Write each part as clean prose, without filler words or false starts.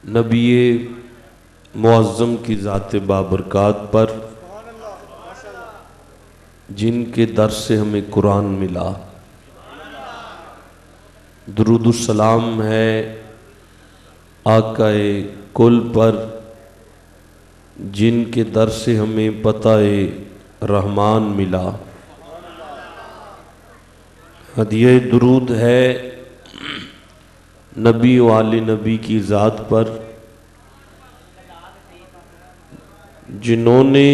نبی معظم کی ذات بابرکات پر جن کے در سے ہمیں قرآن ملا، درود السلام ہے آقا کل پر جن کے در سے ہمیں پتہ رحمان ملا۔ ہدیہ درود ہے نبی و آل نبی کی ذات پر جنہوں نے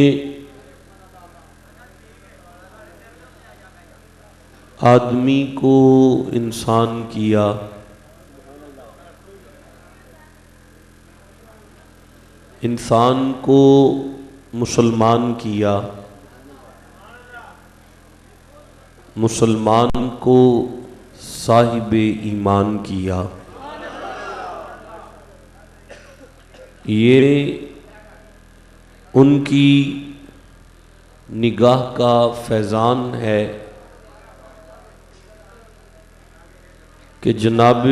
آدمی کو انسان کیا، انسان کو مسلمان کیا، مسلمان کو صاحب ایمان کیا۔ یہ ان کی نگاہ کا فیضان ہے کہ جناب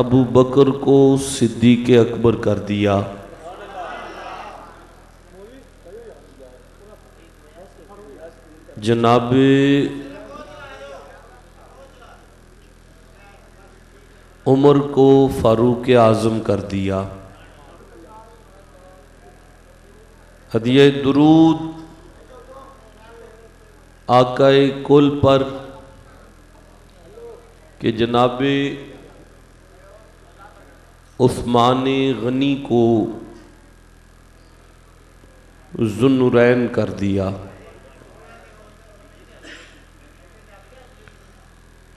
ابو بکر کو صدیق اکبر کر دیا، جناب عمر کو فاروق اعظم کر دیا۔ ہدیہ درود آقا کل پر کہ جناب عثمان غنی کو ذو النورین کر دیا۔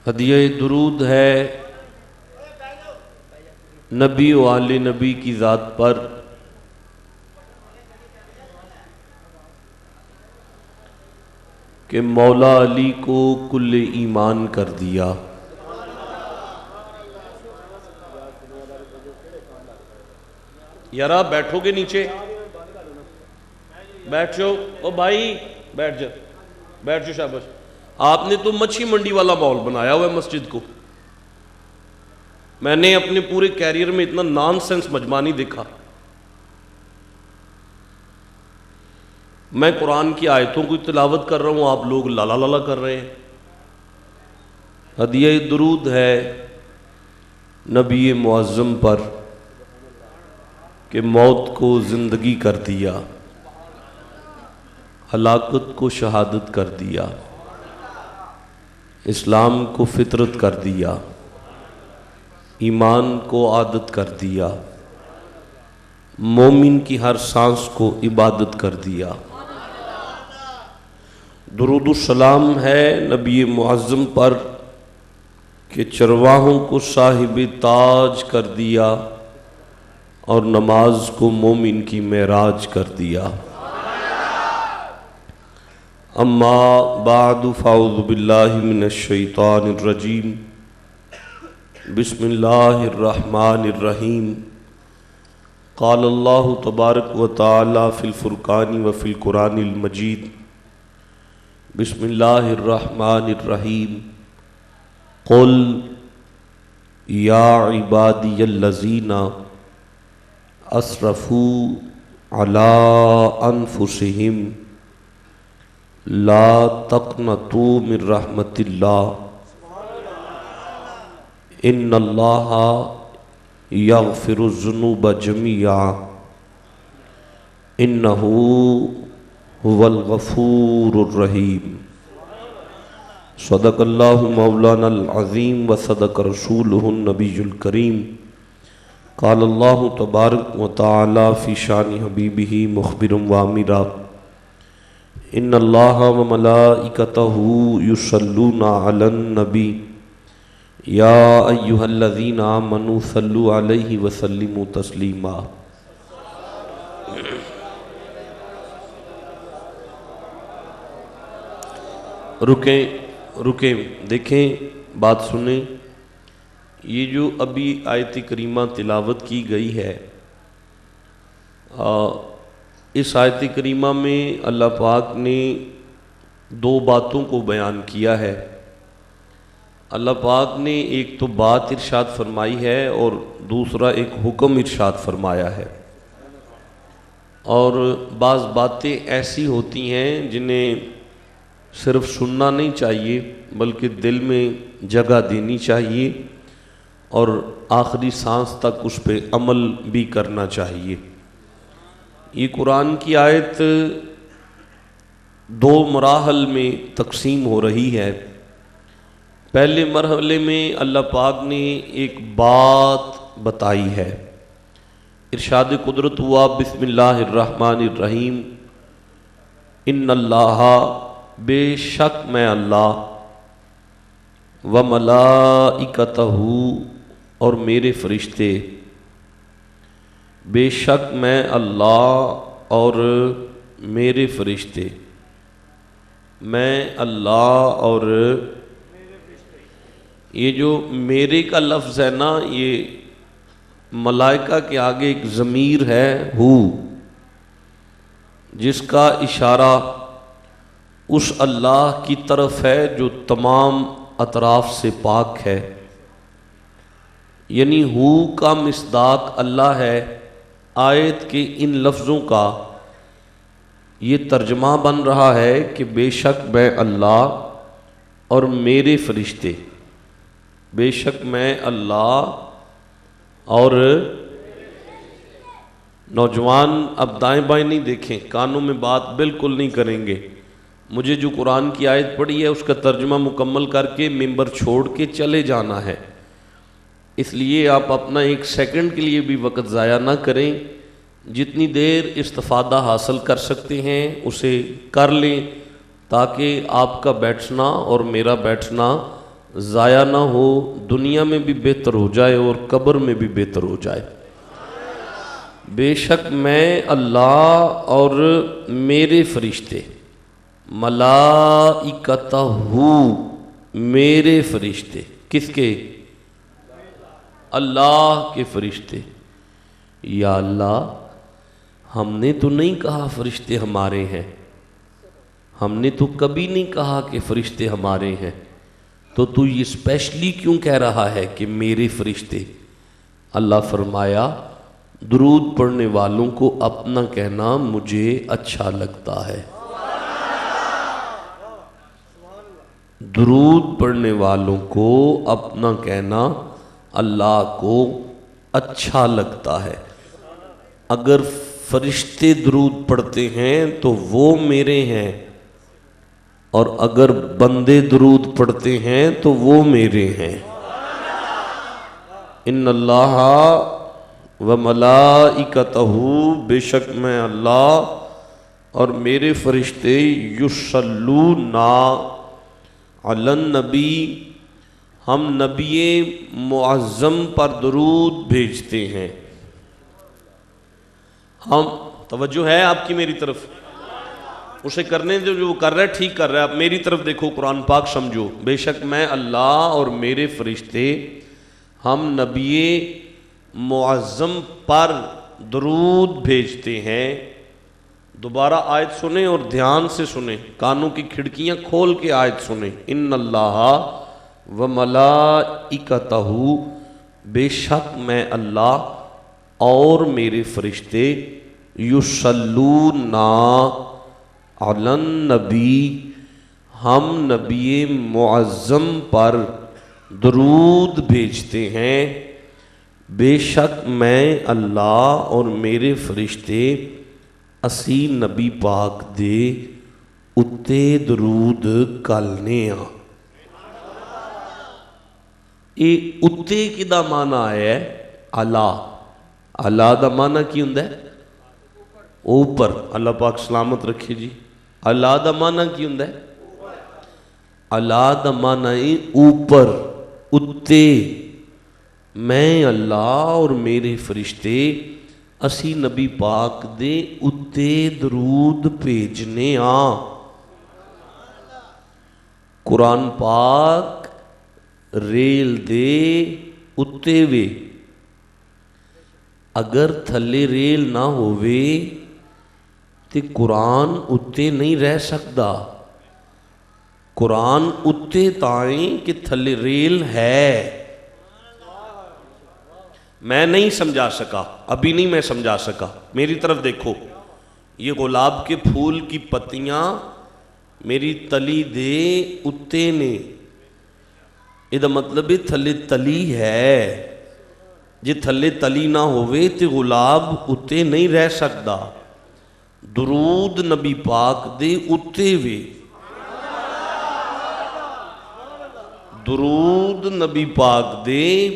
ہدیہ درود ہے نبی و آل نبی کی ذات پر کہ مولا علی کو کل ایمان کر دیا۔ یارا بیٹھو گے نیچے؟ بیٹھ جاؤ او بھائی، بیٹھ جاؤ، بیٹھ جاؤ، شاباش۔ آپ نے تو مچھی منڈی والا ماحول بنایا ہوا ہے مسجد کو۔ میں نے اپنے پورے کیریئر میں اتنا نان سینس مجمع نہیں دیکھا۔ میں قرآن کی آیتوں کو تلاوت کر رہا ہوں، آپ لوگ لالا لالا کر رہے ہیں۔ ہدیہ درود ہے نبی معظم پر کہ موت کو زندگی کر دیا، ہلاکت کو شہادت کر دیا، اسلام کو فطرت کر دیا، ایمان کو عادت کر دیا، مومن کی ہر سانس کو عبادت کر دیا۔ درود السلام ہے نبی معظم پر کہ چرواہوں کو صاحب تاج کر دیا اور نماز کو مومن کی معراج کر دیا۔ اما بعد فاعوذ باللہ من الشیطان الرجیم، بسم اللہ الرحمن الرحیم۔ قال اللہ تبارک و تعالی فی الفرقان وفی القرآن المجید، بسم اللہ الرحمن الرحیم۔ قل یا عبادی الذین اسرفوا علی انفسہم لا تقنطوا من رحمت اللہ ان اللہ یغفر الذنوب جميعا انہ هو الغفور الرحیم۔ صدق اللہ مولانا العظیم و صدق رسولہ النبی الکریم۔ قال اللہ تبارک و تعالی فی شان حبیبہ مخبرا وامرا، ان اللہ و ملائکتہ یصلون علی النبی یا ایہا الذین آمنوا صلوا علیہ وسلموا تسلیما۔ رکیں دیکھیں، بات سنیں۔ یہ جو ابھی آیت کریمہ تلاوت کی گئی ہے، اس آیت کریمہ میں اللہ پاک نے دو باتوں کو بیان کیا ہے۔ اللہ پاک نے ایک تو بات ارشاد فرمائی ہے اور دوسرا ایک حکم ارشاد فرمایا ہے، اور بعض باتیں ایسی ہوتی ہیں جنہیں صرف سننا نہیں چاہیے بلکہ دل میں جگہ دینی چاہیے اور آخری سانس تک اس پہ عمل بھی کرنا چاہیے۔ یہ قرآن کی آیت دو مراحل میں تقسیم ہو رہی ہے۔ پہلے مرحلے میں اللہ پاک نے ایک بات بتائی ہے، ارشاد قدرت ہوا بسم اللہ الرحمن الرحیم، ان اللہ، بے شک میں اللہ، و ملائکتہ، اور میرے فرشتے، بے شک میں اللہ اور میرے فرشتے، میں اللہ اور یہ جو میرے کا لفظ ہے نا، یہ ملائکہ کے آگے ایک ضمیر ہے ہو، جس کا اشارہ اس اللہ کی طرف ہے جو تمام اطراف سے پاک ہے، یعنی ہو کا مصداق اللہ ہے۔ آیت کے ان لفظوں کا یہ ترجمہ بن رہا ہے کہ بے شک میں اللہ اور میرے فرشتے، بے شک میں اللہ اور نوجوان اب دائیں بائیں نہیں دیکھیں، کانوں میں بات بالکل نہیں کریں گے۔ مجھے جو قرآن کی آیت پڑھی ہے اس کا ترجمہ مکمل کر کے ممبر چھوڑ کے چلے جانا ہے، اس لیے آپ اپنا ایک سیکنڈ کے لیے بھی وقت ضائع نہ کریں، جتنی دیر استفادہ حاصل کر سکتے ہیں اسے کر لیں تاکہ آپ کا بیٹھنا اور میرا بیٹھنا ضائع نہ ہو، دنیا میں بھی بہتر ہو جائے اور قبر میں بھی بہتر ہو جائے۔ بے شک میں اللہ اور میرے فرشتے، ملائکتہ، میرے فرشتے، کس کے؟ اللہ کے فرشتے۔ یا اللہ، ہم نے تو نہیں کہا فرشتے ہمارے ہیں، ہم نے تو کبھی نہیں کہا کہ فرشتے ہمارے ہیں، تو یہ اسپیشلی کیوں کہہ رہا ہے کہ میرے فرشتے؟ اللہ فرمایا درود پڑھنے والوں کو اپنا کہنا مجھے اچھا لگتا ہے، درود پڑھنے والوں کو اپنا کہنا اللہ کو اچھا لگتا ہے۔ اگر فرشتے درود پڑھتے ہیں تو وہ میرے ہیں، اور اگر بندے درود پڑھتے ہیں تو وہ میرے ہیں۔ ان اللہ و ملائکتہ، بے شک میں اللہ اور میرے فرشتے، یصلون علی النبی، ہم نبی معظم پر درود بھیجتے ہیں۔ ہم، توجہ ہے آپ کی میری طرف؟ اسے کرنے جو وہ کر رہا ہے ٹھیک کر رہا ہے، آپ میری طرف دیکھو، قرآن پاک سمجھو۔ بے شک میں اللہ اور میرے فرشتے، ہم نبی معظم پر درود بھیجتے ہیں۔ دوبارہ آیت سنیں اور دھیان سے سنیں، کانوں کی کھڑکیاں کھول کے آیت سنیں۔ ان اللہ و ملائکتہ، بے شک میں اللہ اور میرے فرشتے، یصلون علی النبی، ہم نبی معظم پر درود بھیجتے ہیں۔ بے شک میں اللہ اور میرے فرشتے اسی نبی پاک دے اتے درود کلنے ہاں۔ یہ اتے کی دا معنی ہے اللہ، اللہ دا معنی کی ہوں ہے اوپر، اللہ پاک سلامت رکھے جی۔ اللہ دا معنی کی ہوں ہے، اللہ دا معنی اوپر، اتے۔ میں اللہ اور میرے فرشتے اسی نبی پاک دے اتے درود بھیجنے ہاں۔ قرآن پاک ریل دے اتے وے، اگر تھلے ریل نہ ہووے تے قرآن اتے نہیں رہ سکتا۔ قرآن اتے تائیں کہ تھلے ریل ہے. میں نہیں سمجھا سکا، ابھی نہیں میں سمجھا سکا. میری طرف دیکھو، یہ گلاب کے پھول کی پتیاں میری تلی دے اتے نے، یہ مطلب تھلے تلی ہے. جی تھلے تلی نہ ہوئے تو گلاب اتے نہیں رہ سکتا. درود نبی پاک دے اتے وے، درود نبی پاک دے.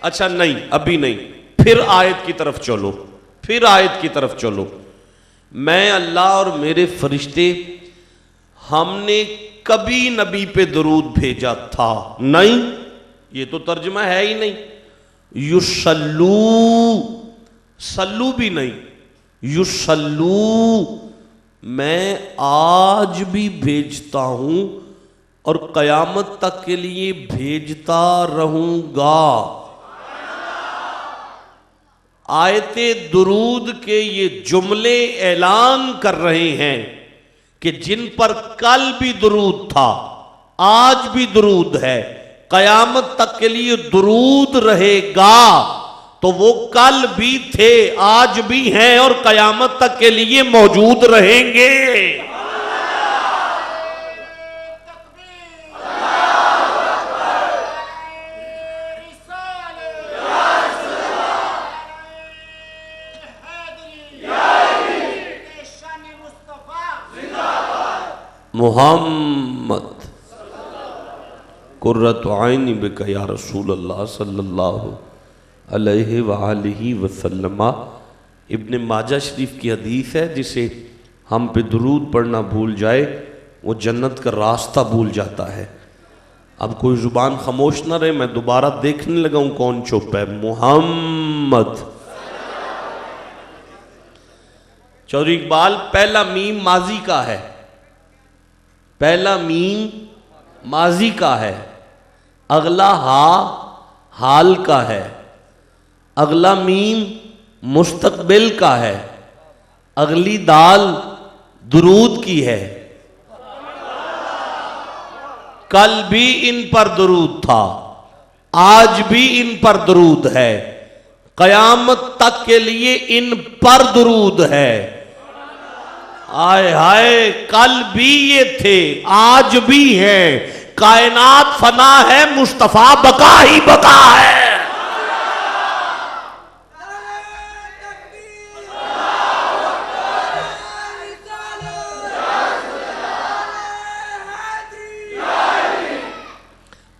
اچھا نہیں، ابھی نہیں، پھر آیت کی طرف چلو، پھر آیت کی طرف چلو. میں اللہ اور میرے فرشتے ہم نے کبھی نبی پہ درود بھیجا تھا نہیں، یہ تو ترجمہ ہے ہی نہیں. یصلو، صلو بھی نہیں، یصلو میں آج بھی بھیجتا ہوں اور قیامت تک کے لیے بھیجتا رہوں گا. آیت درود کے یہ جملے اعلان کر رہے ہیں کہ جن پر کل بھی درود تھا، آج بھی درود ہے، قیامت تک کے لیے درود رہے گا. تو وہ کل بھی تھے، آج بھی ہیں اور قیامت تک کے لیے موجود رہیں گے. محمد قرۃ عینی بک یا رسول اللہ صلی اللہ علیہ وآلہ وسلم. ابن ماجہ شریف کی حدیث ہے، جسے ہم پہ درود پڑھنا بھول جائے وہ جنت کا راستہ بھول جاتا ہے. اب کوئی زبان خاموش نہ رہے، میں دوبارہ دیکھنے لگا ہوں کون چپ ہے. محمد. چودھری اقبال، پہلا میم ماضی کا ہے، پہلا میم ماضی کا ہے، اگلا ہا حال کا ہے، اگلا میم مستقبل کا ہے، اگلی دال درود کی ہے. کل بھی ان پر درود تھا، آج بھی ان پر درود ہے، قیامت تک کے لیے ان پر درود ہے. آئے ہائے، کل بھی یہ تھے، آج بھی ہیں، کائنات فنا ہے، مصطفیٰ بقا ہی بقا ہے.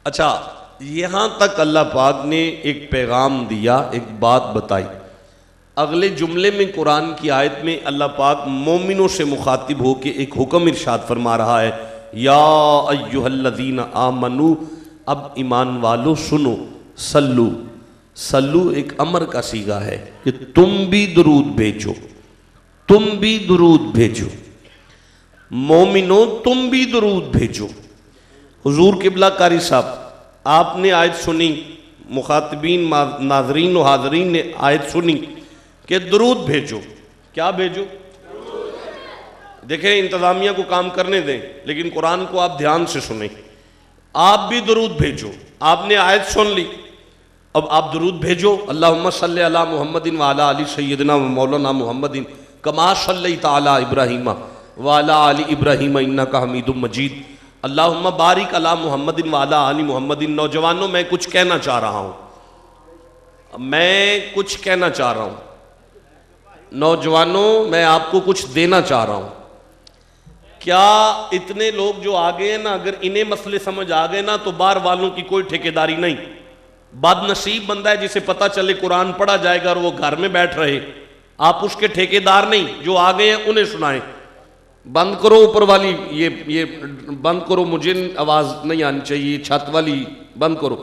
اچھا، یہاں تک اللہ پاک نے ایک پیغام دیا، ایک بات بتائی. اگلے جملے میں قرآن کی آیت میں اللہ پاک مومنوں سے مخاطب ہو کے ایک حکم ارشاد فرما رہا ہے، یا ایہا الذین آمنو، اب ایمان والو سنو، صلو. صلو ایک امر کا صیغہ ہے کہ تم بھی درود بھیجو، تم بھی درود بھیجو. مومنو تم بھی درود بھیجو. حضور قبلہ قاری صاحب، آپ نے آیت سنی، مخاطبین ناظرین و حاضرین نے آیت سنی کہ درود بھیجو. کیا بھیجو؟ دیکھیں، انتظامیہ کو کام کرنے دیں، لیکن قرآن کو آپ دھیان سے سنیں. آپ بھی درود بھیجو. آپ نے آیت سن لی، اب آپ درود بھیجو. اللہم صلی علی محمد وعلی آل سیدنا و مولانا محمد کما صلیت علی ابراہیم وعلی آل ابراہیم انک حمید مجید. اللہم بارک علی محمد وعلی آل محمد. نوجوانوں، میں کچھ کہنا چاہ رہا ہوں، میں کچھ کہنا چاہ رہا ہوں. نوجوانوں، میں آپ کو کچھ دینا چاہ رہا ہوں. کیا اتنے لوگ جو آگے ہیں نا، اگر انہیں مسئلے سمجھ آگئے نا تو باہر والوں کی کوئی ٹھیکیداری نہیں. بد نصیب بندہ ہے جسے پتہ چلے قرآن پڑھا جائے گا اور وہ گھر میں بیٹھ رہے. آپ اس کے ٹھیکیدار نہیں، جو آگے ہیں انہیں سنائیں. بند کرو اوپر والی، یہ بند کرو، مجھے آواز نہیں آنی چاہیے. چھت والی بند کرو،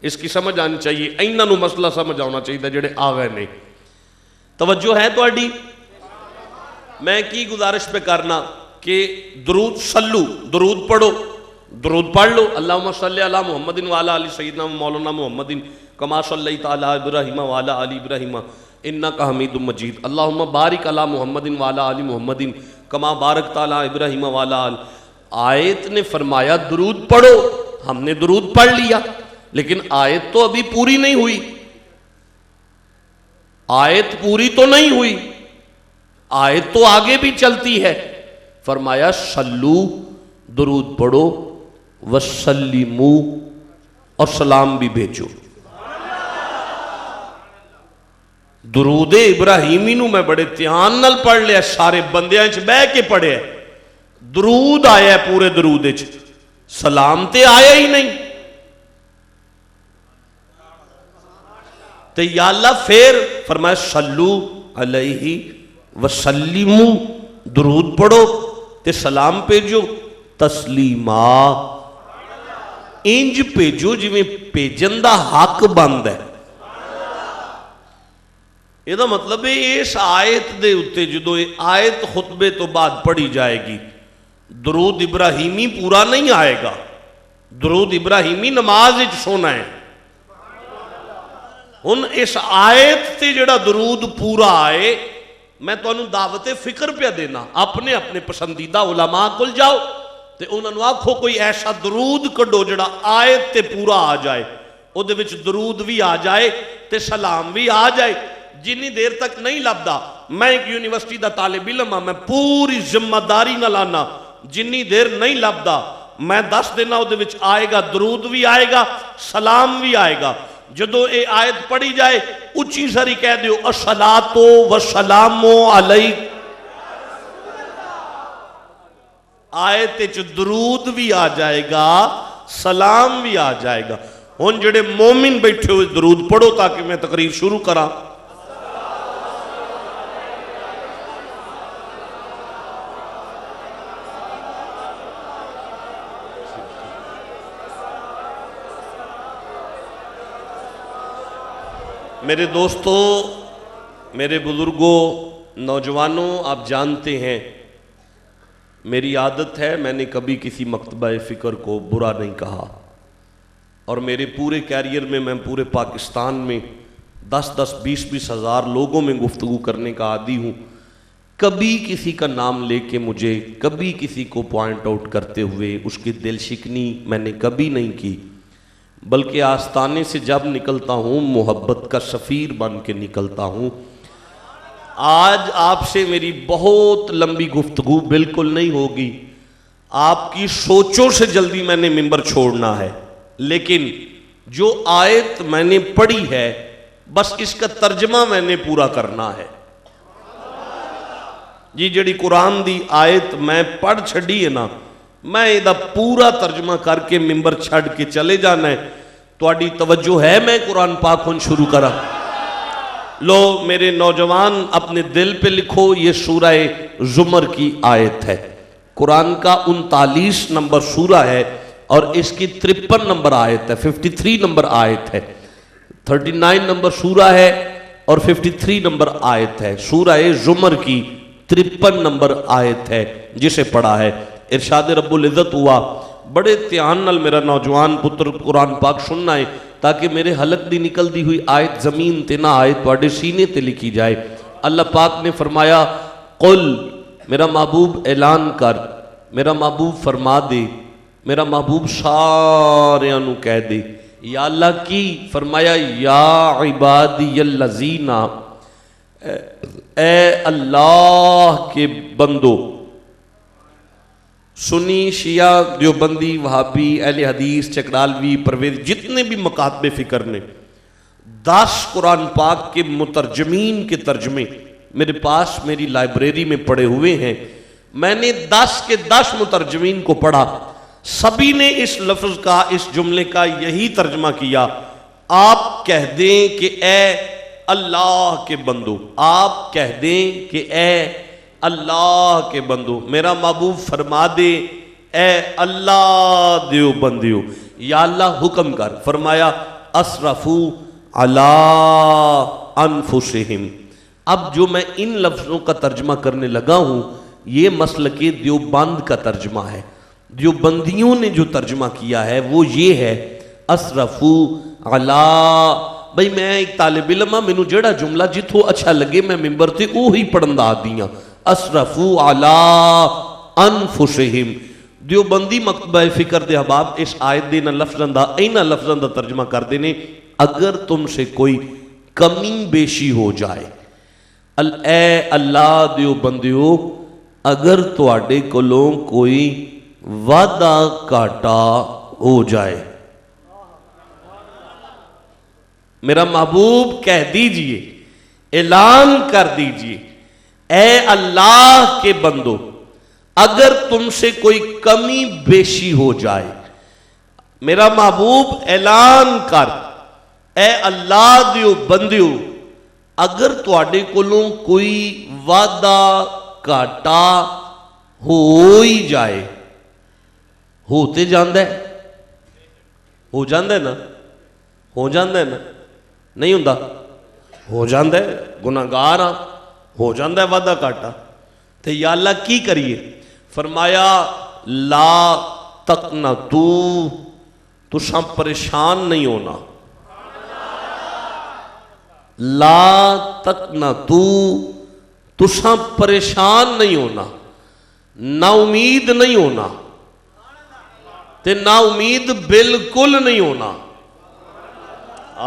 اس کی سمجھ آنی چاہیے. اینہ نو مسئلہ سمجھ آنا چاہیے جڑے آگئے نہیں. توجہ ہے تو اڈی. میں کی گزارش پہ کرنا کہ درود صلو، درود پڑھو، درود پڑھ لو. اللہم صلی علی محمد وعلی آل سیدنا مولانا محمد کما صلیت علی ابراہیم وعلی آل ابراہیم انک حمید مجید. اللہم بارک علی محمد وعلی آل محمد کما بارکت علی ابراہیم وعلی آل. آیت نے فرمایا درود پڑھو، ہم نے درود پڑھ لیا، لیکن آیت تو ابھی پوری نہیں ہوئی، آیت پوری تو نہیں ہوئی، آیت تو آگے بھی چلتی ہے۔ فرمایا صلو، درود پڑھو، وسلمو، اور سلام بھی بھیجو۔ درود ابراہیمی نو میں بڑے دھیان نال پڑھ لیا، سارے بندیاں چ بہ کے پڑھے، درود آیا ہے پورے درود چ، سلام تے آیا ہی نہیں۔ تو یا اللہ پھر فرمایا صلو علیہ وسلمو، درود پڑھو تے سلام بھیجو، تسلیما، انج بھیجو جویں بھیجن دا حق بند ہے۔ یہ دا مطلب ہے اس آیت دے اتے جدو آیت خطبے تو بعد پڑھی جائے گی، درود ابراہیمی پورا نہیں آئے گا، درود ابراہیمی نماز وچ سونا ہے۔ ہن اس آیت تے جڑا درود پورا آئے، میں تو انہوں دعوت فکر پہ دینا، اپنے اپنے پسندیدہ علماء کل جاؤ تے انہوں نے آکھو کوئی ایسا درود کڈو جڑا آیت تے پورا آ جائے، او دے وچ درود بھی آ جائے تے سلام بھی آ جائے۔ جنی دیر تک نہیں لبدا، میں ایک یونیورسٹی دا طالب علم ہاں، میں پوری ذمہ داری نہ لانا، جنی دیر نہیں لبدا میں دس دینا او دے وچ آئے گا، درود بھی آئے گا، سلام بھی آئے گا۔ جدو اے آیت پڑھی جائے اچھی سری کہہ دیو الصلاۃ والسلام علیک، آیت چ درود بھی آ جائے گا، سلام بھی آ جائے گا۔ ہن جڑے مومن بیٹھے ہوئے درود پڑھو تاکہ میں تقریر شروع کراں۔ میرے دوستو، میرے بزرگوں، نوجوانوں، آپ جانتے ہیں میری عادت ہے، میں نے کبھی کسی مکتبہ فکر کو برا نہیں کہا، اور میرے پورے کیریئر میں پورے پاکستان میں 10-10 20-20 ہزار لوگوں میں گفتگو کرنے کا عادی ہوں، کبھی کسی کا نام لے کے مجھے کبھی کسی کو پوائنٹ آؤٹ کرتے ہوئے اس کی دل شکنی میں نے کبھی نہیں کی، بلکہ آستانے سے جب نکلتا ہوں محبت کا سفیر بن کے نکلتا ہوں۔ آج آپ سے میری بہت لمبی گفتگو بالکل نہیں ہوگی، آپ کی سوچوں سے جلدی میں نے منبر چھوڑنا ہے، لیکن جو آیت میں نے پڑھی ہے بس اس کا ترجمہ میں نے پورا کرنا ہے۔ جی جڑی قرآن دی آیت میں پڑھ چھڑی ہے نا، میں ایدہ پورا ترجمہ کر کے منبر چھڑ کے چلے جانا ہے۔ تواڈی توجہ ہے میں قرآن پاک ہن شروع کرا؟ لو میرے نوجوان اپنے دل پہ لکھو، یہ سورہ زمر کی آیت ہے، قرآن کا 39 نمبر سورہ ہے اور اس کی 53 نمبر آیت ہے، 53 نمبر آیت ہے، 39 نمبر سورہ ہے اور 53 نمبر آیت ہے، سورہ زمر کی 53 نمبر آیت ہے، جسے پڑھا ہے۔ ارشاد رب العزت ہوا، بڑے دھیان نال میرا نوجوان پتر قرآن پاک سننا ہے تاکہ میرے حلق دی نکل دی ہوئی آیت زمین تے نہ آئے، تواڈے سینے تے لکھی جائے۔ اللہ پاک نے فرمایا قل، میرا محبوب اعلان کر، میرا محبوب فرما دے، میرا محبوب سارے انو کہہ دے۔ یا اللہ کی فرمایا یا عبادی الذین، اے اللہ کے بندو، سنی، شیعہ، دیوبندی، وہابی، اہل حدیث، چکرالوی، پرویز، جتنے بھی مکاتب فکر نے 10 قرآن پاک کے مترجمین کے ترجمے میرے پاس میری لائبریری میں پڑے ہوئے ہیں۔ میں نے 10 کے 10 مترجمین کو پڑھا، سبھی نے اس لفظ کا، اس جملے کا یہی ترجمہ کیا، آپ کہہ دیں کہ اے اللہ کے بندو، آپ کہہ دیں کہ اے اللہ کے بندو، میرا محبوب فرما دے اے اللہ دیو بندیو، یا اللہ حکم کر۔ فرمایا اسرفو علی انفسہم۔ اب جو میں ان لفظوں کا ترجمہ کرنے لگا ہوں یہ مسلک دیوبند کا ترجمہ ہے، دیوبندیوں نے جو ترجمہ کیا ہے وہ یہ ہے اسرفو علی۔ بھئی میں ایک طالب علم ہاں، مینوں جڑا جملہ جتھوں اچھا لگے میں منبر تے وہی پڑھن دا دیاں۔ اسرفو علی انفسہم، دیوبندی مکتبہ فکر دے احباب اس آیت دے انہاں لفظاں دا ترجمہ کر دینے اگر تم سے کوئی کمی بیشی ہو جائے، اے اللہ دیوبندیو اگر تواڈے کولوں کوئی وعدہ کاٹا ہو جائے، میرا محبوب کہہ دیجئے، اعلان کر دیجئے، اے اللہ کے بندو اگر تم سے کوئی کمی بیشی ہو جائے، میرا محبوب اعلان کر، اے اللہ دیو بندیو اگر تواڈے کولوں کوئی وعدہ کاٹا ہو ہی جائے، ہوتے جاندہ ہے، ہو جاندہ ہے نا، ہو جاندہ ہے نا، نہیں ہوندہ، ہو جاندہ ہے، گناہگار ہاں، ہو جاندہ ہے وعدہ کاٹا، تو یا اللہ کی کریے؟ فرمایا لا تقنطو، تساں پریشان نہیں ہونا، لا تقنطو، تساں پریشان نہیں ہونا، نا امید نہیں ہونا، تے نا امید بالکل نہیں ہونا۔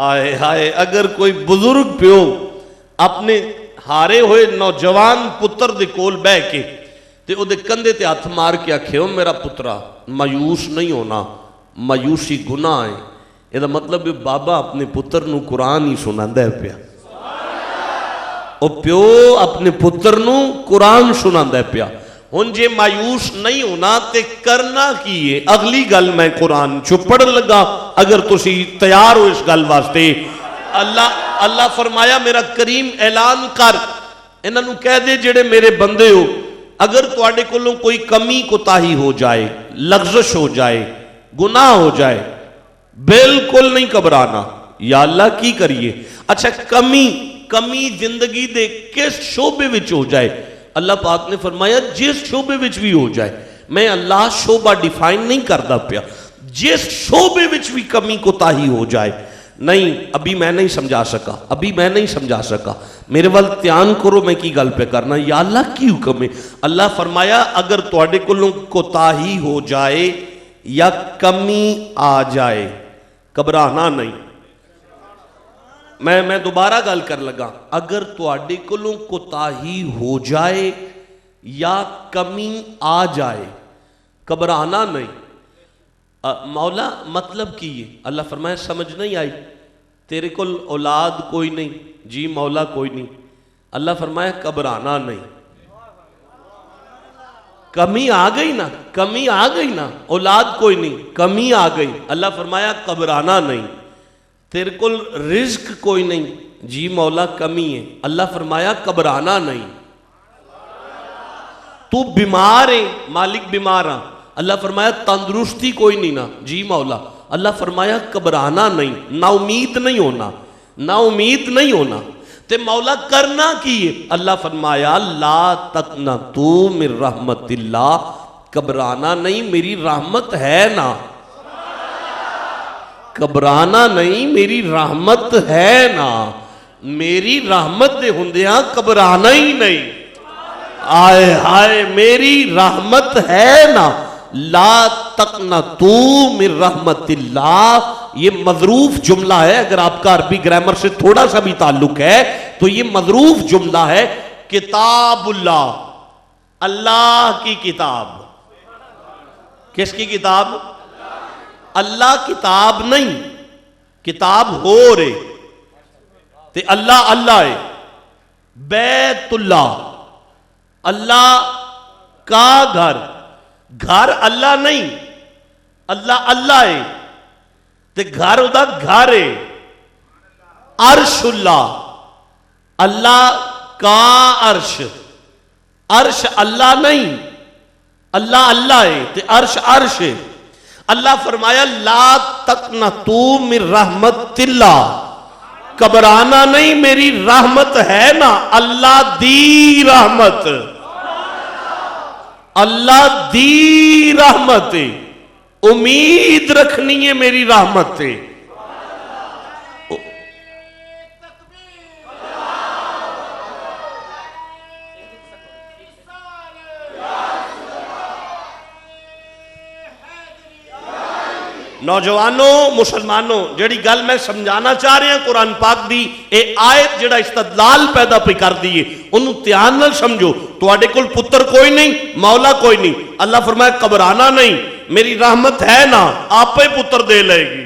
آئے ہائے، اگر کوئی بزرگ پیو اپنے ہارے ہوئے نوجوان پتر دے کول بے کے تے او دے کندے تے ہاتھ مار کے آکھے ہو میرا پترا مایوس نہیں ہونا، مایوسی گناہ ہے، یہ دا مطلب بابا اپنے پتر نو قرآن ہی سناندہ ہے پیا، او پیو اپنے پتر نو قرآن سناندہ ہے پیا، ہن جے مایوس نہیں ہونا تے کرنا کیے؟ اگلی گل میں قرآن چپڑ لگا اگر تسی تیار ہو اس گل واسطے۔ اللہ فرمایا میرا کریم اعلان کر، انہاں نو کہہ دے جڑے میرے بندے ہو اگر تواڈے کولوں کوئی کمی کوتاہی ہو جائے، لغزش ہو جائے، گناہ ہو جائے، بالکل نہیں گھبرانا۔ یا اللہ کی کریے؟ اچھا کمی زندگی دے کس شعبے وچ ہو جائے؟ اللہ پاک نے فرمایا جس شعبے وچ بھی ہو جائے، میں اللہ شعبہ ڈیفائن نہیں کردا پیا، جس شعبے وچ بھی کمی کوتاہی ہو جائے، نہیں ابھی میں نہیں سمجھا سکا، میرے وال دھیان کرو میں کی گل پہ کرنا۔ یا اللہ کی حکم ہے؟ اللہ فرمایا اگر تواڈے کولوں کوتاہی ہو جائے یا کمی آ جائے، گھبرانا نہیں۔ میں دوبارہ گل کر لگا، اگر تواڈے کولوں کوتاہی ہو جائے یا کمی آ جائے، گھبرانا نہیں۔ مولا مطلب کی ہے؟ اللہ فرمایا سمجھ نہیں آئی؟ تیرے کول اولاد کوئی نہیں، جی مولا کوئی نہیں، اللہ فرمایا گھبرانا نہیں۔ کمی آ گئی نا، اولاد کوئی نہیں، کمی آ گئی، اللہ فرمایا گھبرانا نہیں۔ تیرے کول رزق کوئی نہیں، جی مولا کمی ہے، اللہ فرمایا گھبرانا نہیں۔ تو بیمار ہے، مالک بیمار ہاں، اللہ فرمایا تندرستی کوئی نہیں نا، جی مولا، اللہ فرمایا گھبرانا نہیں، نا امید نہیں ہونا۔ تے مولا کرنا کیے؟ اللہ فرمایا لا تقنطوا من رحمت اللہ، گھبرانا نہیں، میری رحمت ہے نا، گھبرانا نہیں، میری رحمت ہے نا، میری رحمت دے ہوندیاں گھبرانا ہی نہیں۔ آئے ہائے، میری رحمت ہے نا، لا تقنطوا من رحمت اللہ، یہ مظروف جملہ ہے، اگر آپ کا عربی گرامر سے تھوڑا سا بھی تعلق ہے تو یہ مظروف جملہ ہے۔ کتاب اللہ، اللہ کی کتاب، کس کی کتاب؟ اللہ کتاب نہیں، کتاب ہو رہے تے اللہ ہے، بیت اللہ، اللہ کا گھر اللہ نہیں، اللہ ہے تے گھر دا گھر ہے، عرش اللہ کا عرش اللہ نہیں، اللہ ہے تے عرش ہے۔ اللہ فرمایا لا تقنطوا من رحمت اللہ، گھبرانا نہیں، میری رحمت ہے نا، اللہ دی رحمت، اللہ دی رحمت، امید رکھنی ہے میری رحمت ہے۔ نوجوانوں مسلمانوں جڑی گل میں سمجھانا چاہ رہے ہیں قرآن پاک دی اے آیت جڑا استدلال پیدا پہ کر دیئے انہوں دھیان نہ سمجھو تواڈے کول پتر کوئی نہیں مولا کوئی نہیں اللہ فرمایا گھبرانا نہیں میری رحمت ہے نا آپ پہ پتر دے لے گی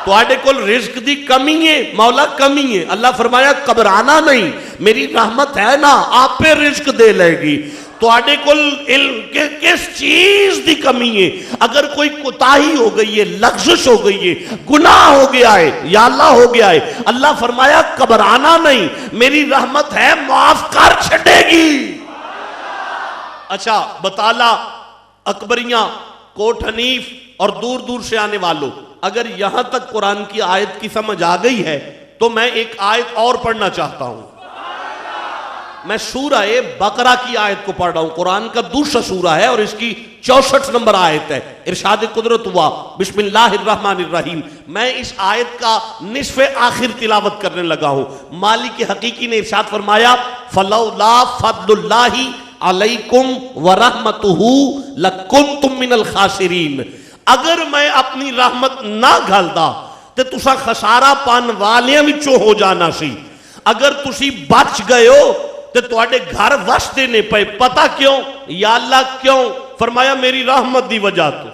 تواڈے کول رزق دی کمی ہے مولا کمی ہے اللہ فرمایا گھبرانا نہیں میری رحمت ہے نا آپ پہ رزق دے لے گی تواڈے کول کس چیز دی کمی ہے اگر کوئی کوتاہی ہو گئی ہے لغزش ہو گئی ہے گناہ ہو گیا ہے یا اللہ ہو گیا ہے اللہ فرمایا گھبرانا نہیں میری رحمت ہے معاف کر چھڑے گی اچھا بطالہ اکبریاں کوٹ حنیف اور دور دور سے آنے والوں اگر یہاں تک قرآن کی آیت کی سمجھ آ گئی ہے تو میں ایک آیت اور پڑھنا چاہتا ہوں میں سورہ بقرہ کی آیت کو پڑھ رہا ہوں قرآن کا دوسرا سورہ ہے اور اس کی 64 نمبر آیت ہے ارشاد قدرت ہوا بسم اللہ الرحمن الرحیم میں اس آیت کا نصف آخر تلاوت کرنے لگا ہوں مالک حقیقی نے ارشاد فرمایا فلولا فضل اللہ علیکم ورحمتہ لکنتم من الخاسرین اگر میں اپنی رحمت نہ گھلدا تے تسا خسارہ پان والیاں وچوں ہو جانا سی اگر تسی بچ گئے ہو تے تواڈے گھر وس دینے پے پتہ کیوں یا اللہ کیوں فرمایا میری رحمت دی وجہ تو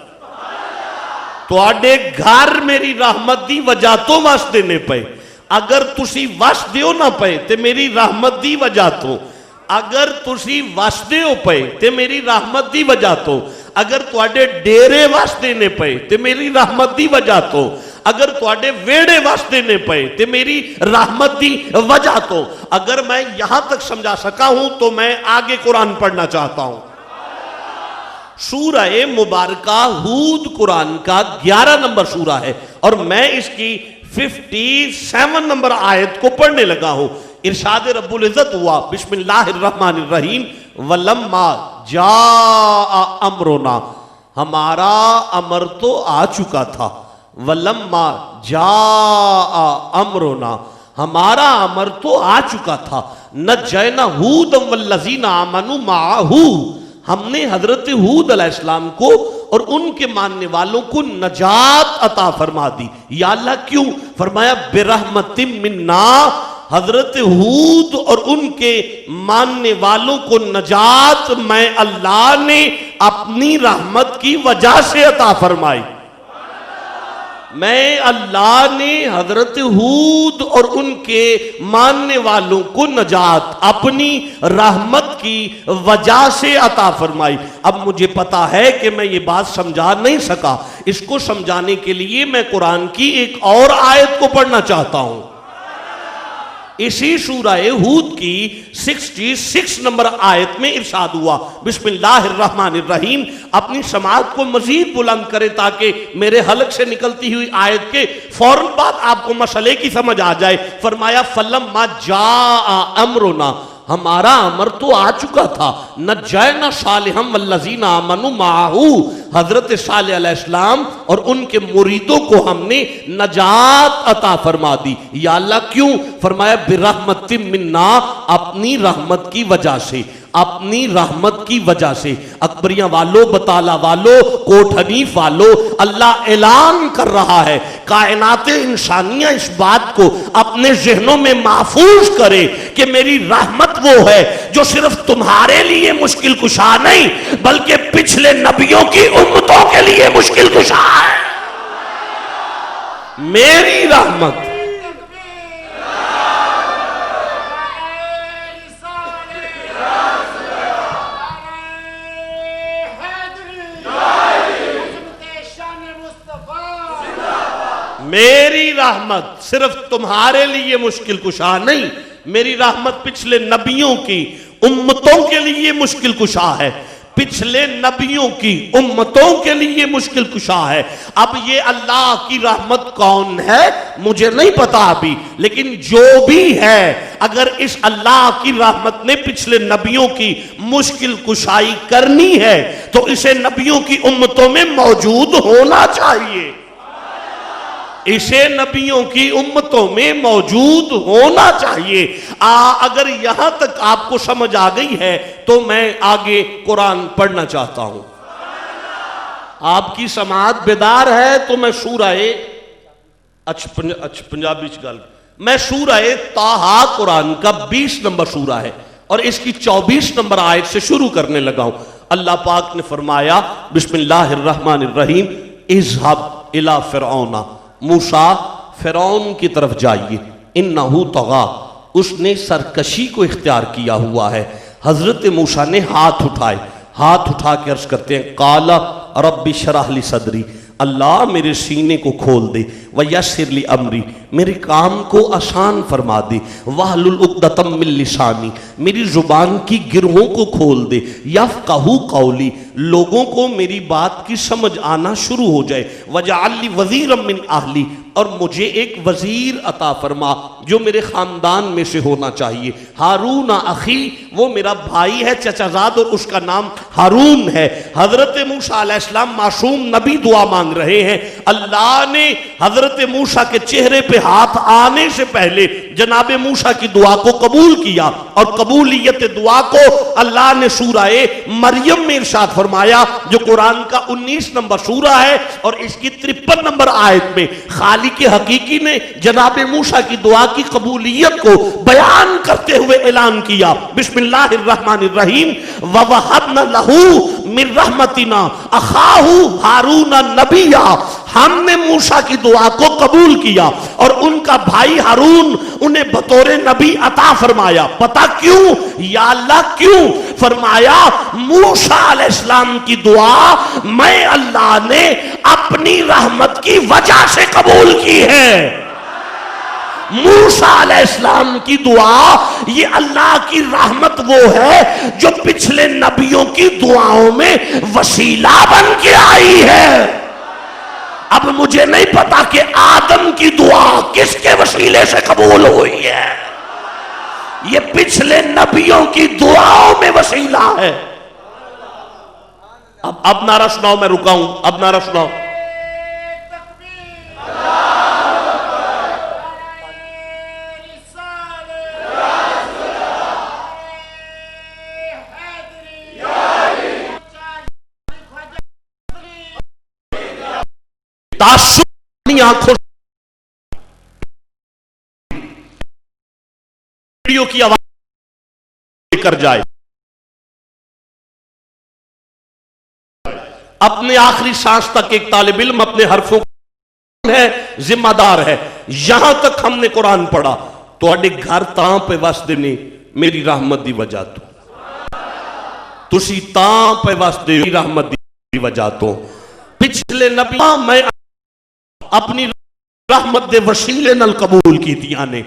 تواڈے گھر میری رحمت دی وجہ تو وس دینے پے اگر تسی وس دیو نہ پے تے میری رحمت دی وجہ تو اگر تسی وس دیو پے تے میری رحمت دی وجہ تو اگر تواڈے ڈیرے وس دینے پے تے میری رحمت دی وجہ تو اگر تواڈے ویڑے وس دینے پے تے میری رحمت دی وجہ تو اگر میں یہاں تک سمجھا سکا ہوں تو میں آگے قرآن پڑھنا چاہتا ہوں سورہ مبارکہ ہود قرآن کا 11 نمبر سورہ ہے اور میں اس کی 57 نمبر آیت کو پڑھنے لگا ہوں ارشاد رب العزت ہوا بسم اللہ الرحمن الرحیم وَلَمَّا جَاءَ أَمْرُنَا ہمارا امر تو آ چکا تھا وَلَمَّا جَاءَ أَمْرُنَا ہمارا امر تو آ چکا تھا نَجَّيْنَا هُودًا وَالَّذِينَ آمَنُوا مَعَهُ ہم نے حضرت ہود علیہ السلام کو اور ان کے ماننے والوں کو نجات عطا فرما دی یا اللہ کیوں فرمایا بِرَحْمَةٍ مِّنَّا حضرت ہود اور ان کے ماننے والوں کو نجات میں اللہ نے اپنی رحمت کی وجہ سے عطا فرمائی میں اللہ نے حضرت ہود اور ان کے ماننے والوں کو نجات اپنی رحمت کی وجہ سے عطا فرمائی اب مجھے پتا ہے کہ میں یہ بات سمجھا نہیں سکا اس کو سمجھانے کے لیے میں قرآن کی ایک اور آیت کو پڑھنا چاہتا ہوں اسی سورہ ہود کی 66 نمبر آیت میں ارشاد ہوا بسم اللہ الرحمن الرحیم اپنی سماعت کو مزید بلند کرے تاکہ میرے حلق سے نکلتی ہوئی آیت کے فوراً بعد آپ کو مسئلے کی سمجھ آ جائے فرمایا فَلَمَّا جَاءَ أَمْرُنَا ہمارا امر تو آ چکا تھا نجّینا صالحا والذین آمنوا معه حضرت صالح علیہ السلام اور ان کے مریدوں کو ہم نے نجات عطا فرما دی یا اللہ کیوں فرمایا برحمت منا اپنی رحمت کی وجہ سے اپنی رحمت کی وجہ سے اکبریاں والو بطالہ والو کوٹ حنیف والو اللہ اعلان کر رہا ہے کائنات انسانیہ اس بات کو اپنے ذہنوں میں محفوظ کرے کہ میری رحمت وہ ہے جو صرف تمہارے لیے مشکل کشا نہیں بلکہ پچھلے نبیوں کی امتوں کے لیے مشکل کشا ہے میری رحمت میری رحمت صرف تمہارے لیے مشکل کشا نہیں میری رحمت پچھلے نبیوں کی امتوں کے لیے مشکل کشا ہے پچھلے نبیوں کی امتوں کے لیے مشکل کشا ہے اب یہ اللہ کی رحمت کون ہے مجھے نہیں پتا ابھی لیکن جو بھی ہے اگر اس اللہ کی رحمت نے پچھلے نبیوں کی مشکل کشائی کرنی ہے تو اسے نبیوں کی امتوں میں موجود ہونا چاہیے اسے نبیوں کی امتوں میں موجود ہونا چاہیے اگر یہاں تک آپ کو سمجھ آ گئی ہے تو میں آگے قرآن پڑھنا چاہتا ہوں آپ کی سماعت بیدار ہے تو میں سورہ پنجابی گل میں سورہ طٰہٰ قرآن کا 20 نمبر سورہ ہے اور اس کی 24 نمبر آیت سے شروع کرنے لگا ہوں. اللہ پاک نے فرمایا بسم اللہ الرحمن الرحیم اذهب الی فرعون، موسیٰ فرعون کی طرف جائیے، انہ طغیٰ، اس نے سرکشی کو اختیار کیا ہوا ہے. حضرت موسیٰ نے ہاتھ اٹھائے، ہاتھ اٹھا کے عرض کرتے ہیں قال رب اشرح لی صدری، اللہ میرے سینے کو کھول دے، ویسر لی امری، میرے کام کو آسان فرما دے، واحلل عقدۃ من لسانی، میری زبان کی گرہوں کو کھول دے، یفقہوا قولی، لوگوں کو میری بات کی سمجھ آنا شروع ہو جائے، وجعل لی وزیرا من اہلی، اور مجھے ایک وزیر عطا فرما جو میرے خاندان میں سے ہونا چاہیے. ہارون اخی، وہ میرا بھائی ہے چچا زاد اور اس کا نام ہارون ہے. حضرت موسیٰ علیہ السلام معصوم نبی دعا مانگ رہے ہیں. اللہ نے حضرت موسیٰ کے چہرے پہ ہاتھ آنے سے پہلے جناب موسیٰ کی دعا کو قبول کیا اور قبولیت دعا کو اللہ نے سورہ مریم میں ارشاد فرمایا جو قرآن کا 19 نمبر سورہ ہے اور اس کی 53 نمبر آیت میں خالق حقیقی نے جناب موسیٰ کی دعا کی قبولیت کو بیان کرتے ہوئے اعلان کیا بسم اللہ الرحمن الرحیم وَوَهَبْنَا لَهُ مِن رَحْمَتِنَا أَخَاهُ هَارُونَ نَبِيًّا، ہم نے موسیٰ کی دعا کو قبول کیا اور ان کا بھائی ہارون انہیں بطور نبی عطا فرمایا. پتہ کیوں؟ یا اللہ کیوں؟ فرمایا موسیٰ علیہ السلام کی دعا میں اللہ نے اپنی رحمت کی وجہ سے قبول کی ہے. موسیٰ علیہ السلام کی دعا یہ اللہ کی رحمت وہ ہے جو پچھلے نبیوں کی دعاؤں میں وسیلہ بن کے آئی ہے. اب مجھے نہیں پتا کہ آدم کی دعا کس کے وسیلے سے قبول ہوئی ہے، یہ پچھلے نبیوں کی دعاؤں میں وسیلہ ہے. اب نعرہ سناؤ، میں رکا ہوں، اب نعرہ سناؤ. اپنی آنکھوں ویڈیو کی آواز لے کر جائے، اپنے آخری سانس تک ایک طالب علم اپنے حرفوں ہے ذمہ دار ہے. یہاں تک ہم نے قرآن پڑھا تو اڈے گھر تاں پہ واسطے نے میری رحمت دی وجہ تو تسی تاں پہ واسطے میری رحمت دی وجہ تو پچھلے نبی میں اپنی رحمت دے وسیلے نال قبول کی دیا نے.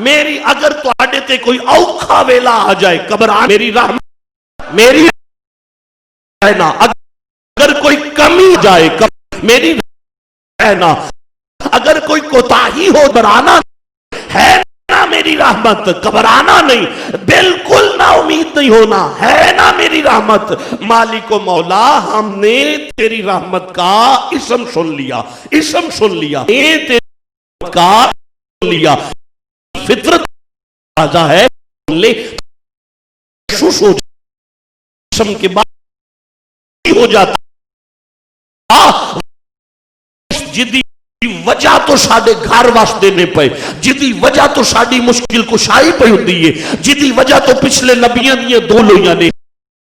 میری اگر تو آڈے تے کوئی اوکھا ویلا آ جائے قبران میری رحمت میری رہنا، اگر کوئی کمی جائے میری رہنا، اگر کوئی کوتاہی ہو برانا ہے نا میری رحمت، گھبرانا نہیں، بالکل نا امید نہیں ہونا، ہے نا میری رحمت. مالک و مولا ہم نے تیری رحمت کا اسم سن لیا، اسم سن لیا، تیری رحمت کا سن لیا. فطرت راجہ ہے لے شوش ہو جاتا، اسم کے بعد ہو جاتا. جدی وجہ تو ساڑے گھر واسطے نے پے، جدی وجہ تو ساڑی مشکل کشائی پہ ہوتی ہے، جدی وجہ تو پچھلے نبیاں دیئے دو لویاں نے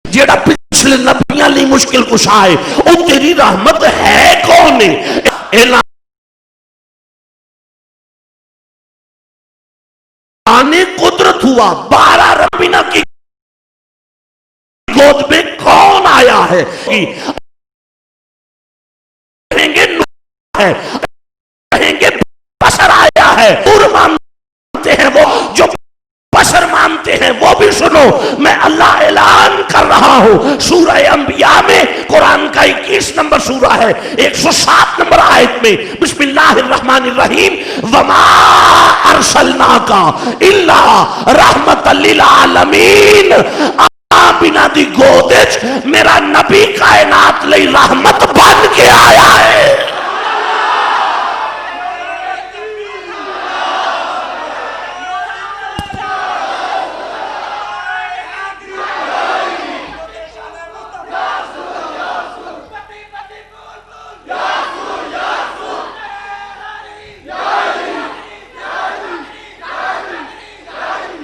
جیڑا پچھلے نبیاں لی مشکل کشائے او تیری رحمت ہے کون ہے. آنے قدرت ہوا 12 ربینہ کی گود میں کون آیا ہے، کہیں گے ہے، کہیں گے بشر آیا ہے. اور مانتے ہیں وہ جو بشر مانتے ہیں وہ بھی سنو، میں اللہ اعلان کر رہا ہوں سورہ انبیاء میں قرآن کا 21 نمبر سورہ ہے 107 نمبر آیت میں بسم اللہ الرحمن الرحیم وما ارسلناک الا رحمت للعالمین. بنا دی گودج میرا نبی کائنات لئی رحمت بن کے آیا ہے.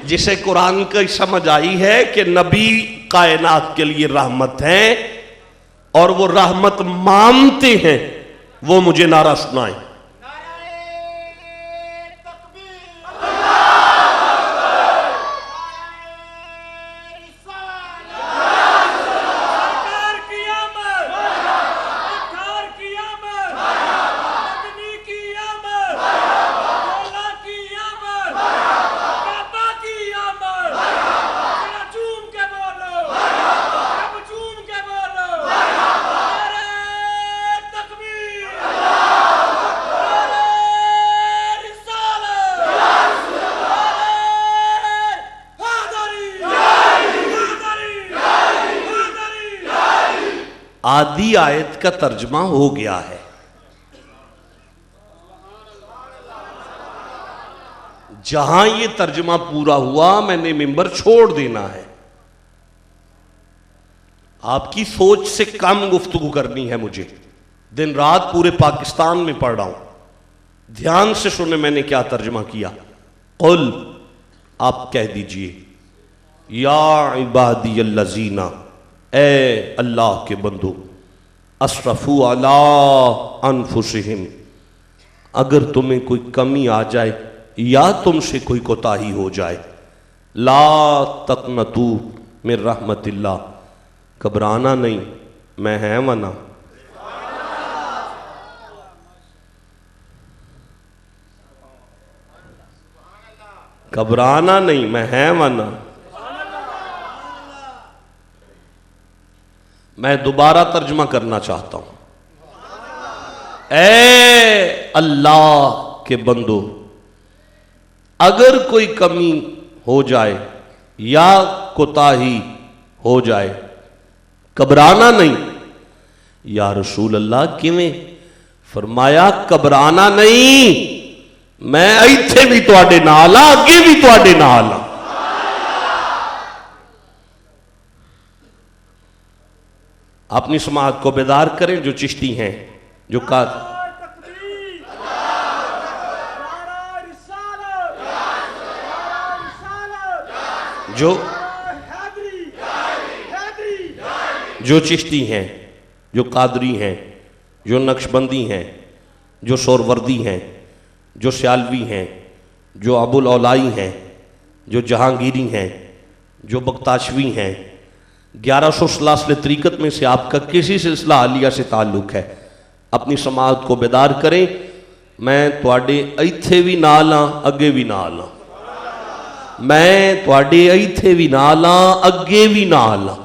جسے قرآن کی سمجھ آئی ہے کہ نبی کائنات کے لیے رحمت ہیں اور وہ رحمت مانتے ہیں، وہ مجھے نعرہ سنائیں۔ آدھی آیت کا ترجمہ ہو گیا ہے۔ جہاں یہ ترجمہ پورا ہوا میں نے منبر چھوڑ دینا ہے۔ آپ کی سوچ سے کم گفتگو کرنی ہے مجھے، دن رات پورے پاکستان میں پڑھ رہا ہوں، دھیان سے سنیں میں نے کیا ترجمہ کیا۔ قل، آپ کہہ دیجئے، یا عبادی الذین، اے اللہ کے بندو، اسرفوا علی انفسہم، اگر تمہیں کوئی کمی آ جائے یا تم سے کوئی کوتاہی ہو جائے، لا تقنطوا من رحمت اللہ، گھبرانا نہیں، میں ہے ونا۔ گھبرانا نہیں، میں ہے ونا۔ میں دوبارہ ترجمہ کرنا چاہتا ہوں۔ اے اللہ کے بندو، اگر کوئی کمی ہو جائے یا کوتاہی ہو جائے، گھبرانا نہیں۔ یا رسول اللہ کیویں؟ فرمایا گھبرانا نہیں، میں ایتھے بھی تواڈے نال ہاں، اگے بھی تواڈے نال ہاں۔ اپنی سماعت کو بیدار کریں جو چشتی ہیں، جو جو چشتی ہیں، جو قادری ہیں، جو نقشبندی ہیں، جو سوروردی ہیں، جو سیالوی ہیں، جو ابو الاولائی ہیں، جو جہانگیری ہیں، جو بختاشوی ہیں، 1100 سلاسل طریقت میں سے آپ کا کسی سلسلہ عالیہ سے تعلق ہے، اپنی سماعت کو بیدار کریں۔ میں تواڈے ایتھے بھی نال ہاں، اگے بھی نال ہاں۔ میں تواڈے ایتھے بھی نال ہاں، اگے بھی نال ہاں۔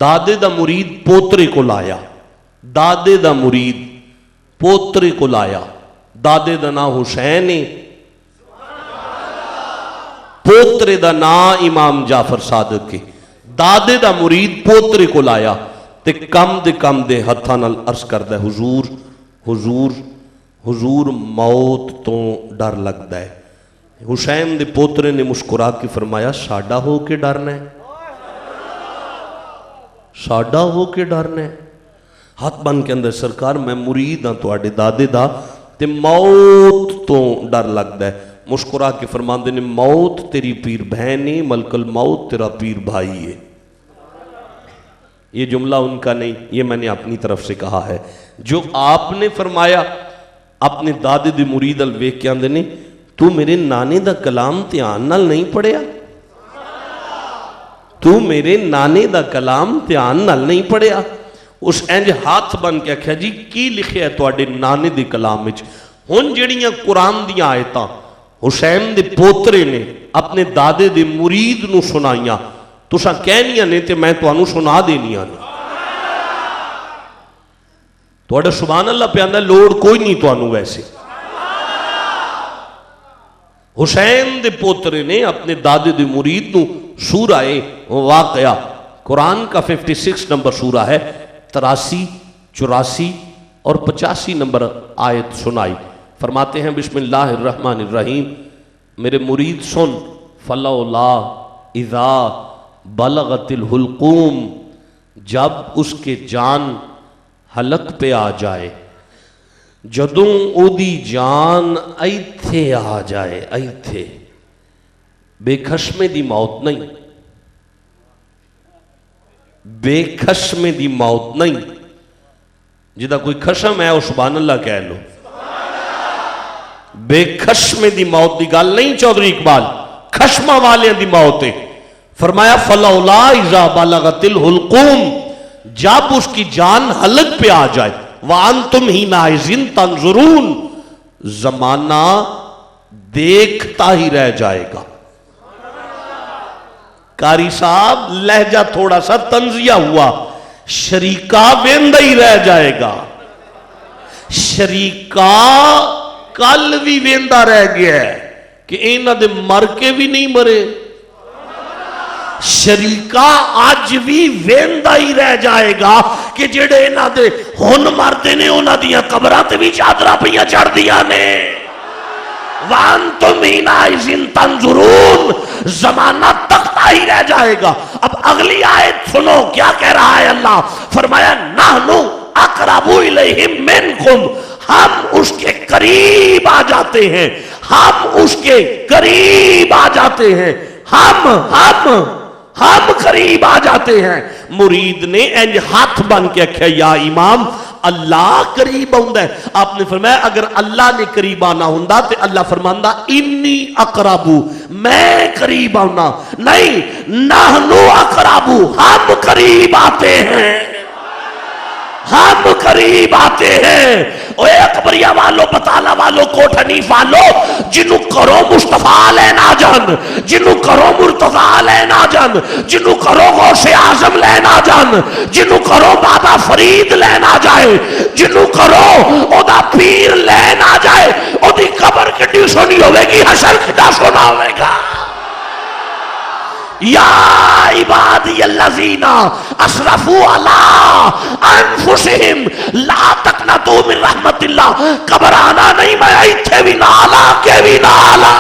دادے دا مرید پوترے کو لایا، دادے دا مرید پوترے کو لایا۔ دادے دا نام حسین ہے، پوترے دا نام امام جعفر صادق ہے۔ دادے دا مرید پوترے کو لایا تے کم دے ہتھاں نال عرض کردا ہے، حضور حضور حضور موت تو ڈر لگدا ہے۔ حسین دے پوترے نے مسکرا کے فرمایا، ساڈا ہو کے ڈرنا ہے، ساڈا ہو کے ڈرنا ہے۔ ہاتھ بن کے اندر، سرکار میں مرید ہاں تواڈے دادے دا تے موت تو ڈر لگدا ہے۔ مسکرا کے فرماندے نے، موت تیری پیر بہن ہے، ملک الموت تیرا پیر بھائی ہے۔ یہ جملہ ان کا نہیں، یہ میں نے اپنی طرف سے کہا ہے۔ جو آپ نے فرمایا اپنے دادے دے مرید الویک کے اندر نے، تو میرے نانے دا کلام دھیان نال نہیں پڑھیا، تو میرے نانے دا کلام دھیان نال نہیں پڑھیا۔ اس انج ہاتھ بن کے آکھیا، جی کی لکھیا ہے تواڈے نانے دے کلام وچ؟ ہن جڑیاں قرآن دیاں آیتاں حسین دے پوترے نے اپنے دادے دے مرید نو سنائیاں، تساں کہنیاں نے تے میں تانوں سنا دینیاں نے۔ تواڈا سبحان اللہ پہ آندا، لوڑ کوئی نہیں تانوں ویسے۔ حسین دے پوترے نے اپنے دادے دے مرید نو سورہ واقعہ، قرآن کا 56 نمبر سورہ ہے، 83، 84 اور 85 نمبر آیت سنائی۔ فرماتے ہیں، بسم اللہ الرحمن الرحیم، میرے مرید سن، فلولا اذا بلغت الحلقوم، جب اس کے جان حلق پہ آ جائے، جدوں او دی جان ایتھے آ جائے، ایتھے بے خشمے دی موت نہیں، بے خشمے دی موت نہیں. جدا کوئی خشم ہے وہ سبحان اللہ کہہ لو. بے خشمے دی موت دی گل نہیں چودھری اقبال، خشمہ والے دی موت ہے. فرمایا فلولا اذا بلغت الحلقوم، جب اس کی جان حلق پہ آ جائے، وانتم حینئذ تنظرون، زمانہ دیکھتا ہی رہ جائے گا. قاری صاحب لہجہ تھوڑا سا تنزیہ ہوا، شریکہ ویندہ ہی رہ جائے گا. شریکہ کل بھی ویندہ رہ گیا ہے کہ اینہ دے مر کے بھی نہیں مرے. شریکہ آج بھی ویندہ ہی رہ جائے گا کہ جڑے اینہ دے ہن مردے نے انہ دیاں قبرات بھی چادرہ پہیاں چڑھ دیا نے. وَأَنْتُمْ حِينَئِذٍ تَنْظُرُونَ، زمانہ تکتا ہی رہ جائے گا. اب اگلی آیت سنو کیا کہہ رہا ہے اللہ. فرمایا نَحْنُ أَقْرَبُ إِلَيْهِ مِنْكُمْ، ہم اس کے قریب آ جاتے ہیں، ہم اس کے قریب آ جاتے ہیں، ہم قریب آ جاتے ہیں. مرید نے انج ہاتھ بن کے کہا یا امام اللہ قریب ہوندہ ہے. آپ نے فرمایا اگر اللہ نے قریب آنا ہوندہ تو اللہ فرماندہ انی اقربو، میں قریب آنا. نہیں، نحنو اقربو، ہم قریب آتے ہیں، ہم قریب آتے ہیں. اوے اکبریہ والو، بطالہ والو، کوٹ حنیف والو، جنہوں کرو مصطفیٰ لینا جان، جنہوں کرو مرتضیٰ لینا جان، جنہوں کرو غوث اعظم لینا جان، جنہوں کرو بابا فرید لینا جائے، جنہوں کرو او دا پیر لینا جائے، او دی قبر کٹی سنی ہوئے گی، حشر کٹا سنا ہوئے گا. یا عبادی الذین اسرفوا علی انفسہم لا تقنطوا من رحمت اللہ. گھبرانا نہیں، میں ایتھے بھی نالا کے بھی نالا.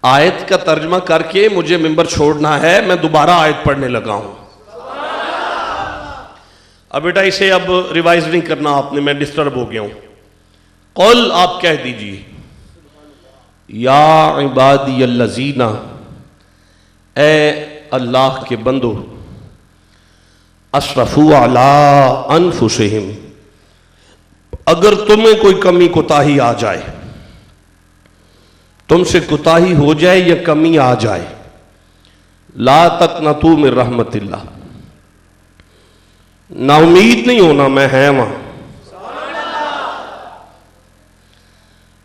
آیت کا ترجمہ کر کے مجھے ممبر چھوڑنا ہے، میں دوبارہ آیت پڑھنے لگا ہوں. اب بیٹا اسے اب ریوائز نہیں کرنا آپ نے، میں ڈسٹرب ہو گیا ہوں. قل آپ کہہ دیجئے یا عبادی الذین، اے اللہ کے بندو، اسرفوا علی انفسہم، اگر تمہیں کوئی کمی کوتاہی آ جائے، تم سے کوتاہی ہو جائے یا کمی آ جائے، لا تقنطوا من رحمت اللہ، نا امید نہیں ہونا. میں ہے وہاں،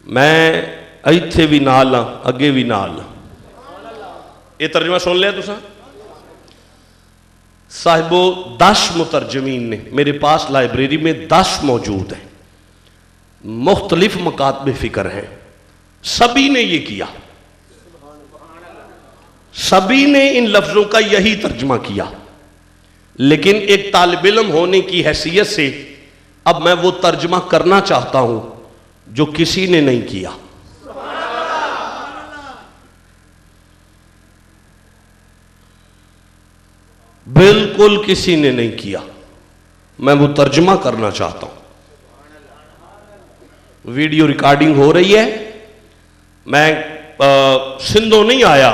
میں ایتھے بھی نال ہاں، اگے بھی نال ہاں. یہ ترجمہ سن لیا تسا؟ صاحبو 10 مترجمین نے میرے پاس لائبریری میں 10 موجود ہیں، مختلف مکاتب فکر ہیں. سبھی نے یہ کیا، سبھی نے ان لفظوں کا یہی ترجمہ کیا. لیکن ایک طالب علم ہونے کی حیثیت سے اب میں وہ ترجمہ کرنا چاہتا ہوں جو کسی نے نہیں کیا. بالکل کسی نے نہیں کیا، میں وہ ترجمہ کرنا چاہتا ہوں. ویڈیو ریکارڈنگ ہو رہی ہے. میں سندھوں نہیں آیا،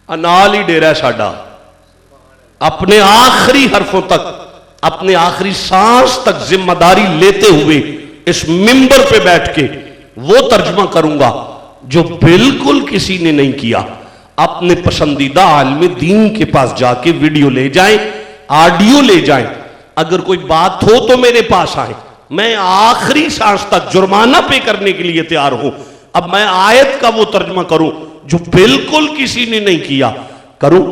انال ہی ڈیرہ ساڈا. اپنے آخری حرفوں تک، اپنے آخری سانس تک ذمہ داری لیتے ہوئے اس ممبر پہ بیٹھ کے وہ ترجمہ کروں گا جو بالکل کسی نے نہیں کیا. اپنے پسندیدہ عالم دین کے پاس جا کے ویڈیو لے جائیں، آڈیو لے جائیں. اگر کوئی بات ہو تو میرے پاس آئیں، میں آخری سانس تک جرمانہ پے کرنے کے لیے تیار ہوں. اب میں آیت کا وہ ترجمہ کروں جو بالکل کسی نے نہیں کیا. کروں؟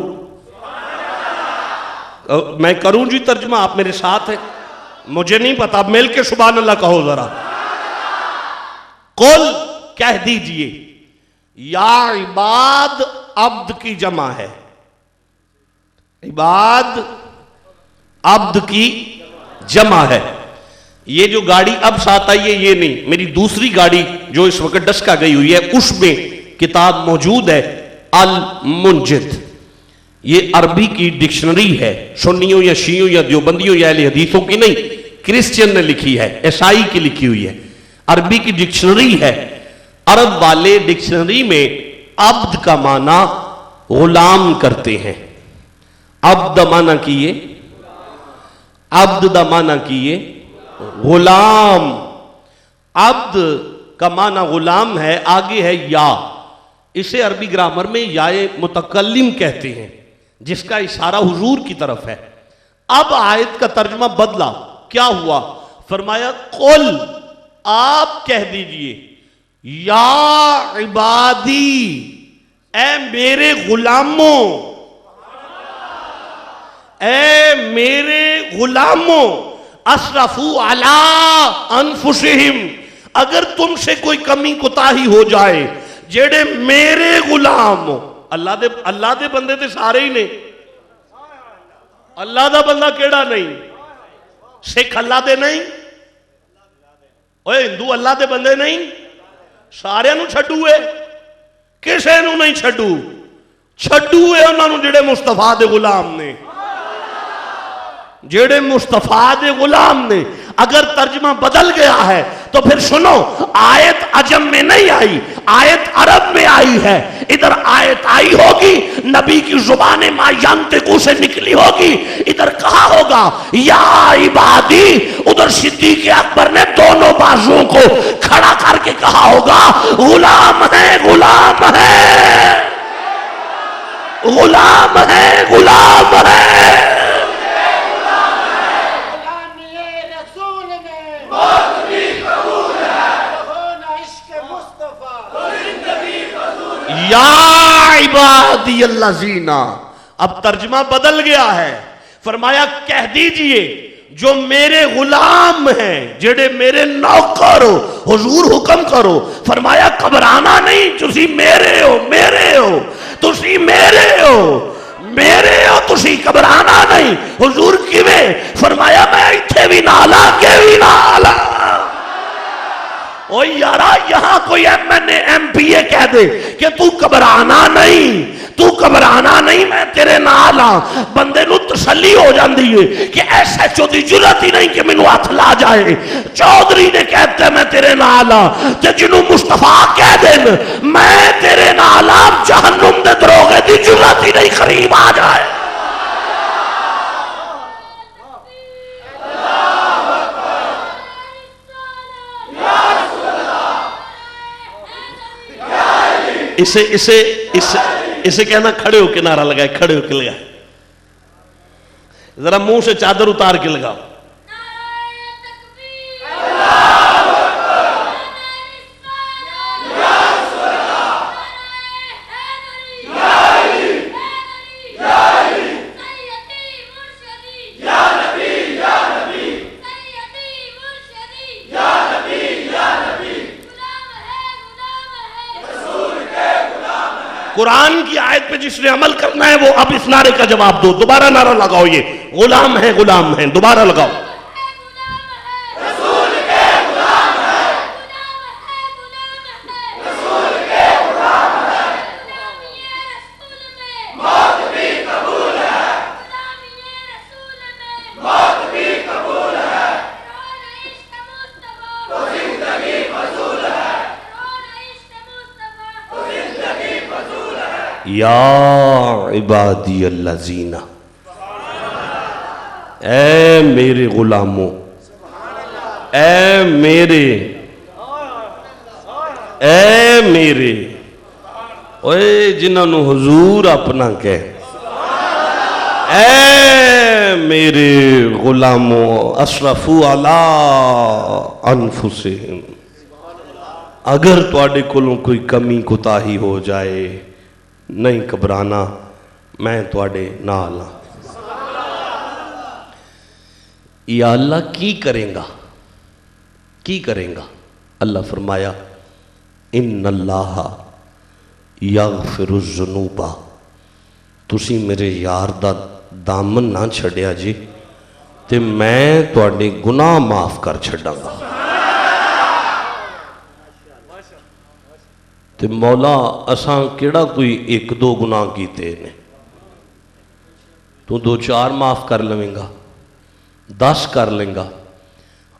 میں کروں جی ترجمہ؟ آپ میرے ساتھ ہیں؟ مجھے نہیں پتا، اب مل کے سبحان اللہ کہو ذرا. قل کہہ دیجئے یا عباد، عبد کی جمع ہے، عباد عبد کی جمع ہے. یہ جو گاڑی اب ساتھ آئی ہے یہ نہیں، میری دوسری گاڑی جو اس وقت ڈسکا گئی ہوئی ہے اس میں کتاب موجود ہے المنجد، یہ عربی کی ڈکشنری ہے، سنیوں یا شیعوں یا دیوبندیوں یا اہل حدیثوں کی نہیں، کرسچین نے لکھی ہے، عیسائی کی لکھی ہوئی ہے، عربی کی ڈکشنری ہے۔ عرب والے ڈکشنری میں عبد کا معنی غلام کرتے ہیں، عبد معنی کیے، عبد دا معنی کیے غلام، عبد کا معنی غلام ہے، آگے ہے یا، اسے عربی گرامر میں یا متکلم کہتے ہیں جس کا اشارہ حضور کی طرف ہے۔ اب آیت کا ترجمہ بدلا، کیا ہوا؟ فرمایا قل، آپ کہہ دیجئے، یا عبادی، اے میرے غلاموں، اے میرے غلاموں، اسرفوا علی انفسہم، اگر تم سے کوئی کمی کوتاہی ہو جائے، جیڑے میرے غلام ہو، اللہ دے بندے تے سارے ہی نے، اللہ دا بندہ کیڑا نہیں؟ سکھ اللہ دے نہیں، اوے ہندو اللہ دے بندے نہیں، سارے نو چھڈو ہے، کسے نو نہیں چھڈو، چھڈو ہے انہاں نو جڑے مصطفیٰ دے غلام نے، جڑے مصطفیٰ دے غلام نے۔ اگر ترجمہ بدل گیا ہے تو پھر سنو، آیت عجم میں نہیں آئی، آیت عرب میں آئی ہے، ادھر آیت آئی ہوگی، نبی کی زبان ما ینطقو سے نکلی ہوگی، ادھر کہا ہوگا یا عبادی، ادھر صدیق اکبر نے دونوں بازوں کو کھڑا کر کے کہا ہوگا غلام ہے، غلام ہے، غلام ہے، غلام ہے۔ یا عبادی الذین، اب ترجمہ بدل گیا ہے، فرمایا کہہ دیجئے جو میرے غلام ہیں، جڑے میرے نوکر ہو، حضور حکم کرو، فرمایا گھبرانا نہیں، تسی میرے ہو، میرے ہو، تسی میرے ہو، میرے ہو، تسی گھبرانا نہیں۔ حضور کیویں؟ فرمایا میں ایتھے بھی نالا کے بھی نالا۔ او یارا، یہاں کوئی M N A M P A کہہ دے کہ تو گھبرانا نہیں، تو گھبرانا نہیں، میں تیرے نال ہاں، بندے نو تسلی ہو جاندی ہے کہ ایس ایچ او دی جرات ہی نہیں کہ مینوں ہاتھ لا جائے، چودھری نے کہتے ہیں میں تیرے نال ہاں، تے جنوں مصطفیٰ کہہ دیں میں تیرے نال ہاں، جہنم دے دروغے دی جرات ہی نہیں قریب آ جائے۔ اسے کہنا کھڑے ہو کے نعرہ لگائے، کھڑے ہو کے لگائے، ذرا منہ سے چادر اتار کے لگاؤ۔ قرآن کی آیت پہ جس نے عمل کرنا ہے وہ اب اس نعرے کا جواب دو، دوبارہ نعرہ لگاؤ، یہ غلام ہے، غلام ہے، دوبارہ لگاؤ۔ یا عبادی الذین، اے میرے غلاموں، اے میرے اوے جنہوں نے حضور اپنا کہے، اے میرے غلاموں، اسرفوا علی انفسہم، اگر تواڈے کولوں کوئی کمی کوتاہی ہو جائے نہیں گھبرانا، میں تواڈے نال ہاں۔ یا اللہ کی کریں گا، کی کریں گا؟ اللہ فرمایا ان اللہ یغفر الذنوب، تسی میرے یار دا دامن نہ چھڑیا جی، تے میں تواڈے گناہ معاف کر چھڈاں گا۔ تے مولا اساں کیڑا کوئی ایک دو گناہ کیتے نے، تو 2-4 معاف کر لویں گا، 10 کر لیں گا۔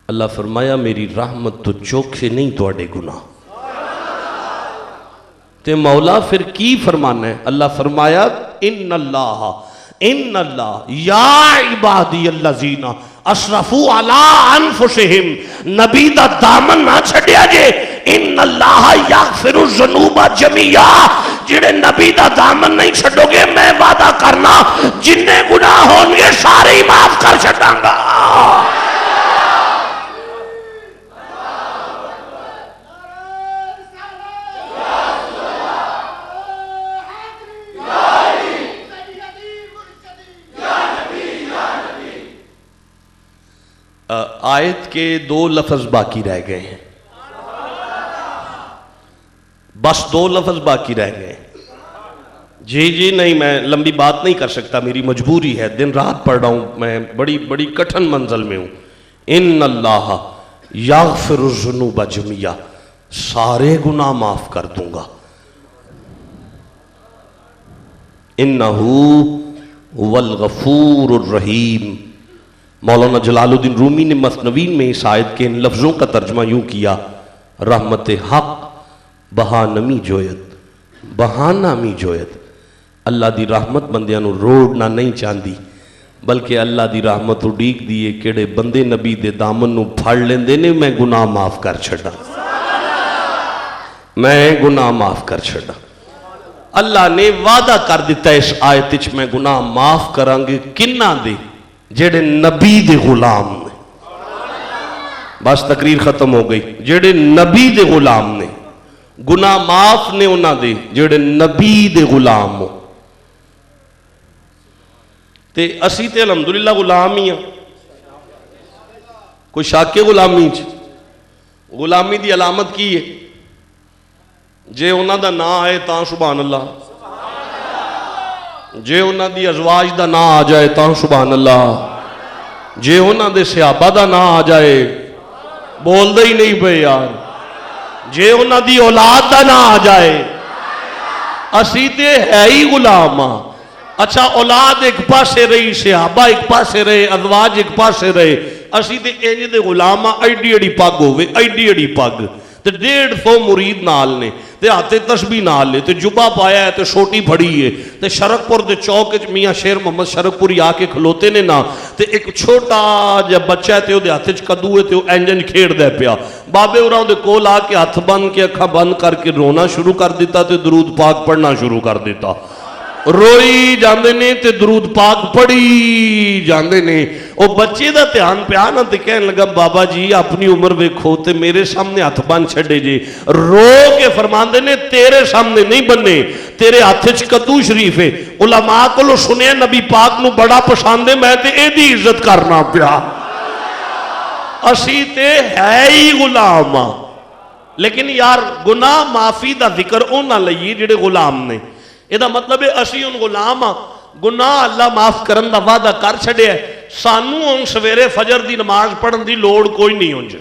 اللہ فرمایا میری رحمت تو چوکھے نہیں تواڈے گناہ۔ تے مولا پھر کی فرمانا ہے؟ اللہ فرمایا ان اللہ یا عبادی الذین اسرفوا علی انفسہم، نبی دا دامن نہ چھڈیا جے، ان اللہ یغفر الذنوب جمیعا، جڑے نبی دا دامن نہیں چھڈو گے میں وعدہ کرنا جننے گناہ ہون گے سارے ہی معاف کر چھڈاں گا۔ آیت کے 2 لفظ باقی رہ گئے ہیں، بس 2 لفظ باقی رہ گئے ہیں۔ جی نہیں، میں لمبی بات نہیں کر سکتا، میری مجبوری ہے، دن رات پڑھ رہا ہوں، میں بڑی کٹھن منزل میں ہوں۔ ان اللہ یغفر الذنوب جمیعا، سارے گناہ معاف کر دوں گا۔ انہ هو الغفور الرحیم۔ مولانا جلال الدین رومی نے مثنوی میں اس آیت کے ان لفظوں کا ترجمہ یوں کیا، رحمت حق بہا نمی جویت بہانہ می جویت۔ اللہ دی رحمت بندیاں نو روڑنا نہیں چاندی، بلکہ اللہ دی رحمت اڈیک دیئے کیڑے بندے نبی دے دامن نو پھڑ لیندے نے میں گناہ معاف کر چھڑا، میں گناہ معاف کر چھڑا۔ اللہ نے وعدہ کر دیتا ہے اس آیت وچ میں گناہ معاف کران گے کنہ دے؟ جڑے نبی دے غلام نے۔ بس تقریر ختم ہو گئی۔ جڑے نبی دے غلام نے، گناہ معاف نے انہاں دے جڑے نبی دے غلام ہو۔ تے اسی تے الحمدللہ غلام ہی ہیں، کوئی شاک غلامی غلامی دی علامت کی ہے؟ جے انہاں دا نا آئے تاں سبحان اللہ، جے انہاں دی ازواج دا نا آ جائے تاں سبحان اللہ، جے انہاں دے صحابہ دا نا آ جائے بول دے ہی نہیں پہ یار، جے انہاں دی اولاد دا نا آ جائے اسی تے ہے ہی غلام ہاں۔ اچھا اولاد ایک پاسے رہی، صحابہ ایک پاسے رہے، ازواج ایک پاسے رہے، اسی تے انج دے غلام ہاں۔ ایڈی ایڈی پگ ہوئے، ایڈی ایڈی پگ تے 150 مرید نال نے، تے ہاتھے تسبیح نال لے، تے جبہ پایا ہے، تے سوٹی پھڑی ہے، تے شرکپور دے چوک وچ میاں شیر محمد شرکپوری آ کے کھلوتے نے نا، تے ایک چھوٹا جا بچہ ہے تے او دے ہاتھ وچ کدو ہے تے او انجن کھیڑ دے پیا، بابے اوراں دے کول آ کے ہاتھ بن کے اکھاں بند کر کے رونا شروع کر دیتا تے درود پاک پڑھنا شروع کر دیتا۔ روئی جاندے نے تے درود پاک پڑھی جاندے نے۔ او بچے دا دھیان پیا نا تے کہنے لگا بابا جی اپنی عمر ویکھو تے میرے سامنے ہاتھ بن چھڑے جے، رو کے فرماندے نے تیرے سامنے نہیں بننے، تیرے ہاتھ وچ کدو شریف ہے، علماء کولوں سنیا نبی پاک نو بڑا پسند ہے، میں تے اے دی عزت کرنا پیا۔ اسی تے ہے ہی غلام ہاں، لیکن یار گناہ معافی دا ذکر اونا لئیے جڑے غلام نے۔ یہ دا مطلب ہے اسی ان غلام ہاں، گناہ اللہ معاف کرن دا وعدہ کر چھڑے ہے، سانو ان سویرے فجر دی نماز پڑھن دی لوڑ کوئی نہیں ہونجے۔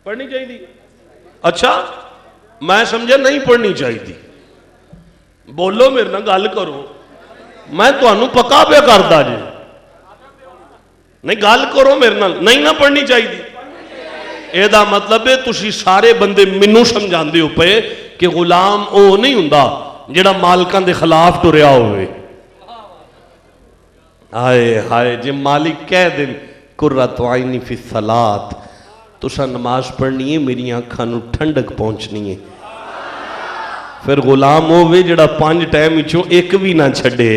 پڑھنی چاہیے دی؟ اچھا میں سمجھے نہیں پڑھنی چاہیے دی، بولو میرے نہ گل کرو، میں تو انہوں پکا پہ کرتا جی، نہیں گل کرو میرے نہ نہیں نہ پڑھنی چاہیے دی۔ اے دا مطلب ہے تسی سارے بندے منو سمجھان دے ہو پے کہ غلام او نہیں ہوندہ جڑا مالکان دے خلاف تو رہا ہوئے۔ آئے ہائے جی مالک کہہ دیں قرۃ عینی فی الصلاۃ، تسا نماز پڑھنی ہے میری آنکھاں نو ٹھنڈک پہنچنی ہے۔ پھر غلام ہوئے جڑا 5 ٹائم اچھوں ایک بھی نہ چھڑے،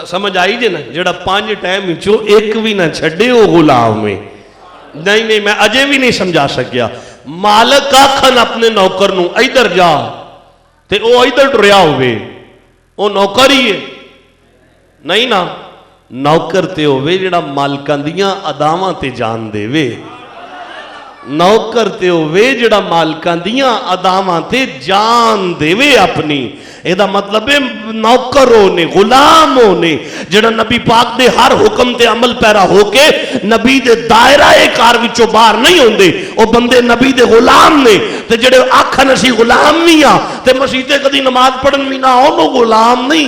سمجھ آئی جے نا، جڑا 5 ٹائم اچھوں ایک بھی نہ چھڑے وہ غلام ہے۔ نہیں میں اجے بھی نہیں سمجھا سکیا۔ مالک آکھن اپنے نوکر نو ایدر جا تے او ایدر ٹریا ہوئے، او نوکر ہی ہے نہیں نا، نوکر تے ہوئے جڑا مالکان دیاں اداواں تے جان دے وے، نوکر تے ہوئے جڑا مالکان دیاں اداواں تے جان دے وے اپنی، ਇਹਦਾ ਮਤਲਬ ਹੈ ਨੌਕਰ ਹੋਣੇ, ਗੁਲਾਮ ਹੋਣੇ, ਜਿਹੜਾ ਨਬੀ ਪਾਕ ਦੇ ਹਰ ਹੁਕਮ ਤੇ ਅਮਲ ਪੈਰਾ ਹੋ ਕੇ ਨਬੀ ਦੇ ਦਾਇਰਾ ਕਾਰ ਵਿੱਚੋਂ ਬਾਹਰ ਨਹੀਂ ਹੁੰਦੇ, ਉਹ ਬੰਦੇ ਨਬੀ ਦੇ ਗੁਲਾਮ ਨੇ। ਤੇ ਜਿਹੜੇ ਆਖਣ ਅਸੀਂ ਗੁਲਾਮ ਵੀ ਆ ਤੇ ਮਸਜਿਦੇ ਕਦੀ ਨਮਾਜ਼ ਪੜਨ ਵੀ ਨਾ ਆਉਣ, ਉਹ ਗੁਲਾਮ ਨਹੀਂ,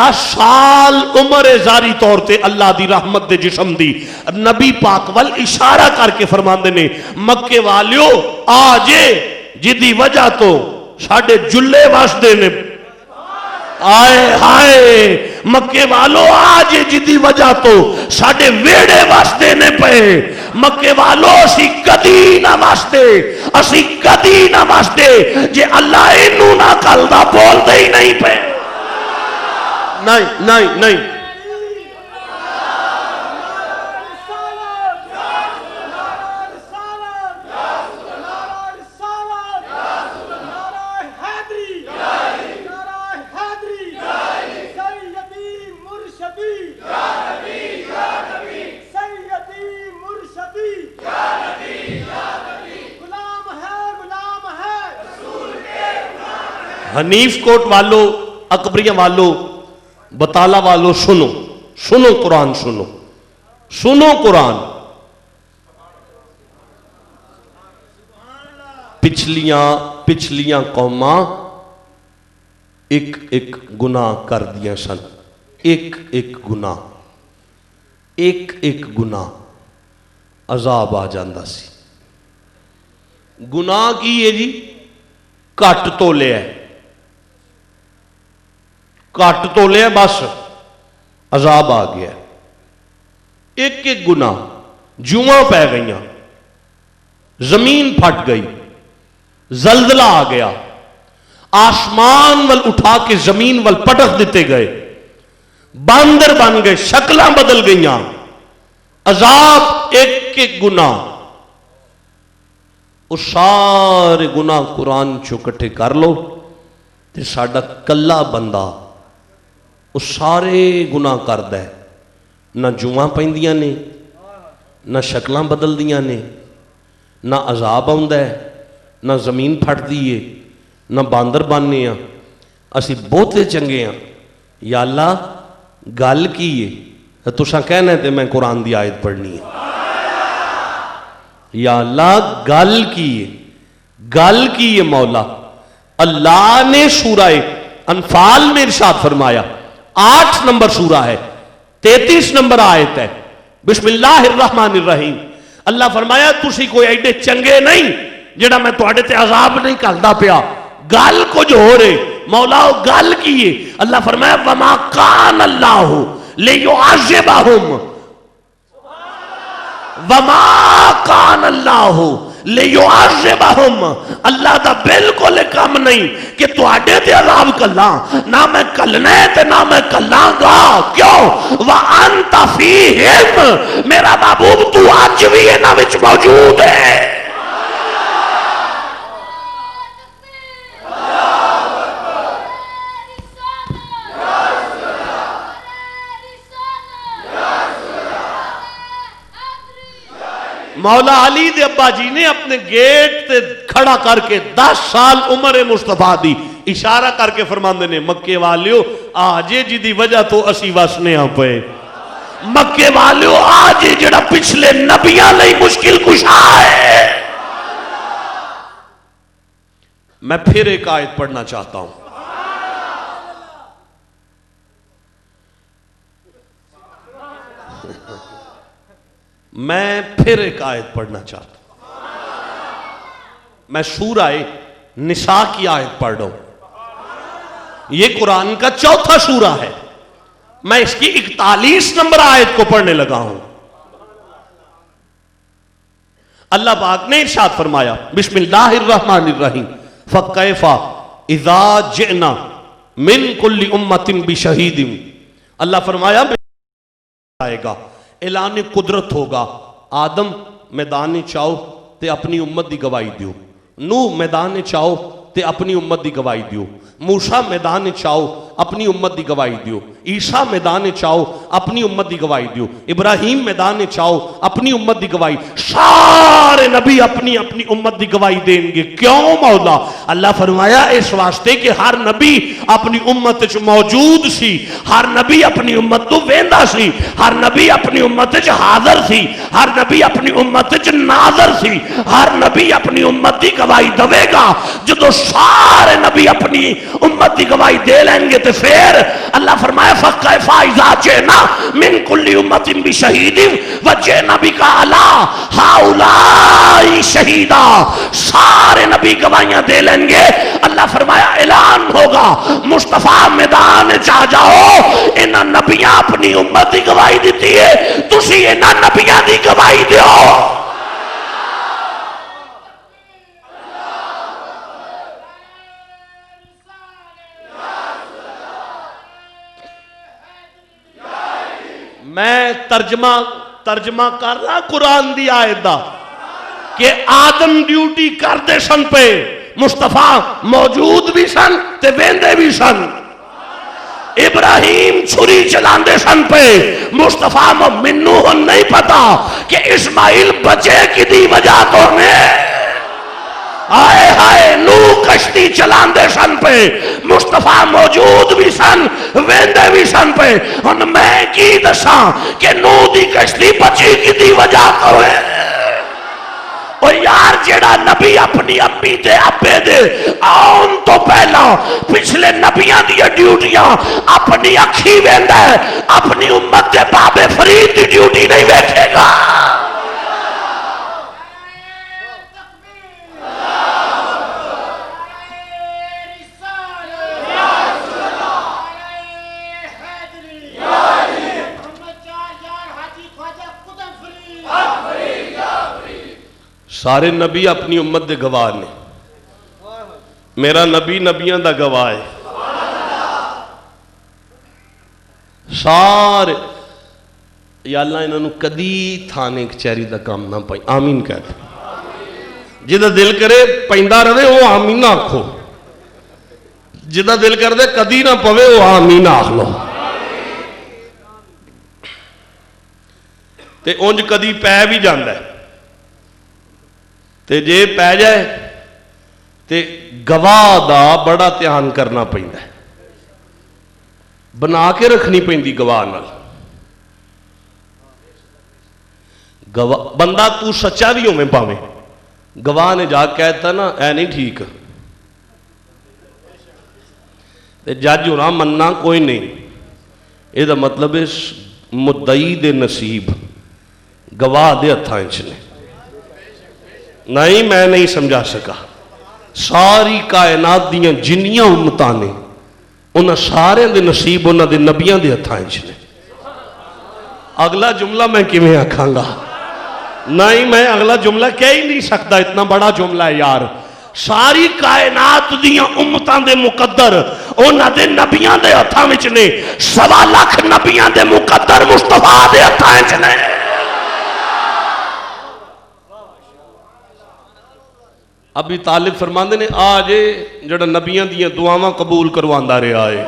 10 سال عمر زاری طور تے اللہ دی رحمت دے جسم دی نبی پاک وال اشارہ کر کے فرماندے نے مکے والیو آجے جدی وجہ تو ساڑھے جلے واسدے نے آئے ہائے مکے والو آج جدی وجہ تو ساڑھے ویڑے واسدے نے پہ مکے والو اسی کدی نہ واسدے اسی کدی نہ واسدے جے اللہ انہوں نہ کلدہ بول دے ہی نہیں پہ نہیں نہیں نہیں حنیف کوٹ والو اکبریہ والو بطالہ والو سنو سنو قرآن سنو سنو قرآن پچھلیاں قوماں ایک ایک گناہ کر دیا سن ایک ایک گناہ عذاب آ جاندہ سی گناہ کی ہے جی کٹ تو لے ہے کٹ تو لے بس عذاب آ گیا ایک ایک گناہ جواں پہ گئیاں زمین پھٹ گئی زلزلہ آ گیا آسمان ول اٹھا کے زمین ول پٹک دیتے گئے باندر بن گئے شکلاں بدل گئیاں عذاب ایک ایک گناہ وہ سارے گناہ قرآن چو کٹھے کر لو تے ساڑھا کلا بندہ وہ سارے گناہ کر دے نہ جواں پہندیاں نے نہ شکلاں بدل دیاں نے نہ عذاب آؤں دے نہ زمین پھٹ دیئے نہ باندر باننے ہیں اسی بہتے چنگے ہیں یا اللہ گل کیے تو ساں کہنا ہے تے میں قرآن دی آیت پڑھنی ہے یا اللہ گل کیے مولا اللہ نے سورہ انفال میں ارشاد فرمایا 8 نمبر سورہ ہے 33 نمبر آیت ہے بسم اللہ الرحمن الرحیم اللہ فرمایا تُسی کوئی ایڈے چنگے نہیں جڑا میں تو آڑے تے عذاب نہیں کھلدا پیا گل کچھ ہو رہے مولا گل کیے اللہ فرمایا وَمَا كَانَ اللَّهُ لِيُعَذِّبَهُمْ وَمَا كَانَ اللَّهُ لِيُعَذِّبَهُمْ اللہ دا بالکل کم نہیں کہ تو آڑے تے عذاب کلاں نہ میں کلنے تے نہ میں کلاں گا کیوں وَأَنْتَ فِيهِمْ میرا محبوب تو آج بھی ہے نہ وچ موجود ہے مولا علی دے ابا جی نے اپنے گیٹ تے کھڑا کر کے 10 سال عمر مصطفیٰ دی اشارہ کر کے فرماندے نے مکے والیو آجے جی دی وجہ تو اسی واسنے ہاں پہ مکے والیو آجے جڑا پچھلے نبیاں لئی مشکل کشا ہے میں پھر ایک آیت پڑھنا چاہتا ہوں میں پھر ایک آیت پڑھنا چاہتا ہوں میں سورہ نساء کی آیت پڑھ رہا ہوں یہ قرآن کا 4تھا سورہ ہے میں اس کی 41 نمبر آیت کو پڑھنے لگا ہوں اللہ پاک نے ارشاد فرمایا بسم اللہ الرحمن الرحیم فَكَيْفَ إِذَا جِئْنَا مِن كُلِّ أُمَّةٍ بِشَهِيدٍ اللہ فرمایا آئے گا اعلان قدرت ہوگا آدم میدان چاہو تے اپنی امت دی گواہی دیو نوح میدان چاہو تے اپنی امت دی گواہی دیو موسیٰ میدان چاہو اپنی امت دی گواہی دیو عیسیٰ میدان چاہو اپنی امت دی گواہی دیو ابراہیم میدان چاہو اپنی امت دی گواہی سارے نبی اپنی اپنی امت دی گواہی دیں گے کیوں مولا اللہ فرمایا اس واسطے کہ ہر نبی اپنی امت چ موجود سی ہر نبی اپنی امت تو ویندا سی ہر نبی اپنی امت چ حاضر سی ہر نبی اپنی امت چ ناظر سی ہر نبی اپنی امت دی گواہی دے گا جدو سارے نبی اپنی امت دی گواہی دے لیں گے تے تے پھر اللہ فرمایا فَكَيْفَ إِذَا جِئْنَا مِنْ كُلِّ أُمَّةٍ بِشَهِيدٍ وَجِئْنَا بِكَ عَلَىٰ هَؤُلَاءِ شَهِيدًا. سارے نبی گواہیاں دے لیں گے. اللہ فرمایا اعلان ہوگا مصطفیٰ میدان چاہ جاؤ انہاں نبیاں اپنی امت دی گواہی دیتی ہے تسی انہاں نبیاں دی گواہی دیو. میں ترجمہ کر رہا قرآن دی آیت دا کہ آدم ڈیوٹی کر دے سن پہ مصطفیٰ موجود بھی سن تے ویندے بھی سن. ابراہیم چھری چلان دے سن پہ مصطفیٰ منو نہیں پتا کہ اسماعیل بچے کی دی وجہ تو میں آئے ہائے نو کشتی چلان دے سن پہ مصطفیٰ موجود بھی سن ویندے بھی سن پہ. ان میں کی دساں کہ نو دی کشتی بچی کی دی وجہ تو ہے. اور یار جیڑا نبی اپنی امی دے ابے دے آن تو پہلا پچھلے نبیاں دی ڈیوٹیاں اپنی اکھی ویندا ہے اپنی امت دے بابے فرید دی ڈیوٹی نہیں ویکھے گا. سارے نبی اپنی امت دے گواہ نے. میرا نبی نبیاں دا گواہ ہے. سارے یا اللہ انہوں کدی تھانے کچہری دا کام نہ پائی. آمین کہتے جدہ دل کرے پہندہ رہے وہ آمین آکھو جدہ دل کر دے کدی نہ پوے وہ آمین آکھ لو. تے اونج کدی پہ بھی جاندہ ہے تے جے پہ جائے تے گواہ دا بڑا دھیان کرنا پیندا ہے. بنا کے رکھنی پیندی گواہ نال. بندہ تو سچا بھی ہو میں پاویں گواہ نے جا کہتا نا اے نہیں ٹھیک تے جج ہونا مننا کوئی نہیں. یہ دا مطلب ہے مدعی دے نصیب گواہ دے ہتھاں وچ نے. نہیں میں نہیں سمجھا سکا. ساری کائنات دیاں جنیاں امتاں نے انہاں سارے دے نصیب انہاں دے نبیاں دے ہتھاں وچ نے. اگلا جملہ میں کیویں آکھاں گا؟ نہیں میں اگلا جملہ کہہ ہی نہیں سکتا اتنا بڑا جملہ ہے یار. ساری کائنات دیاں امتاں دے مقدر انہاں دے نبیاں دے ہتھاں وچ نے. 1.25 لاکھ نبیاں دے مقدر مصطفیٰ دے ہتھاں وچ نے. ابھی طالب فرماندے نے آجے جڑا نبیاں دیاں دعاواں قبول کرواندہ رہے آئے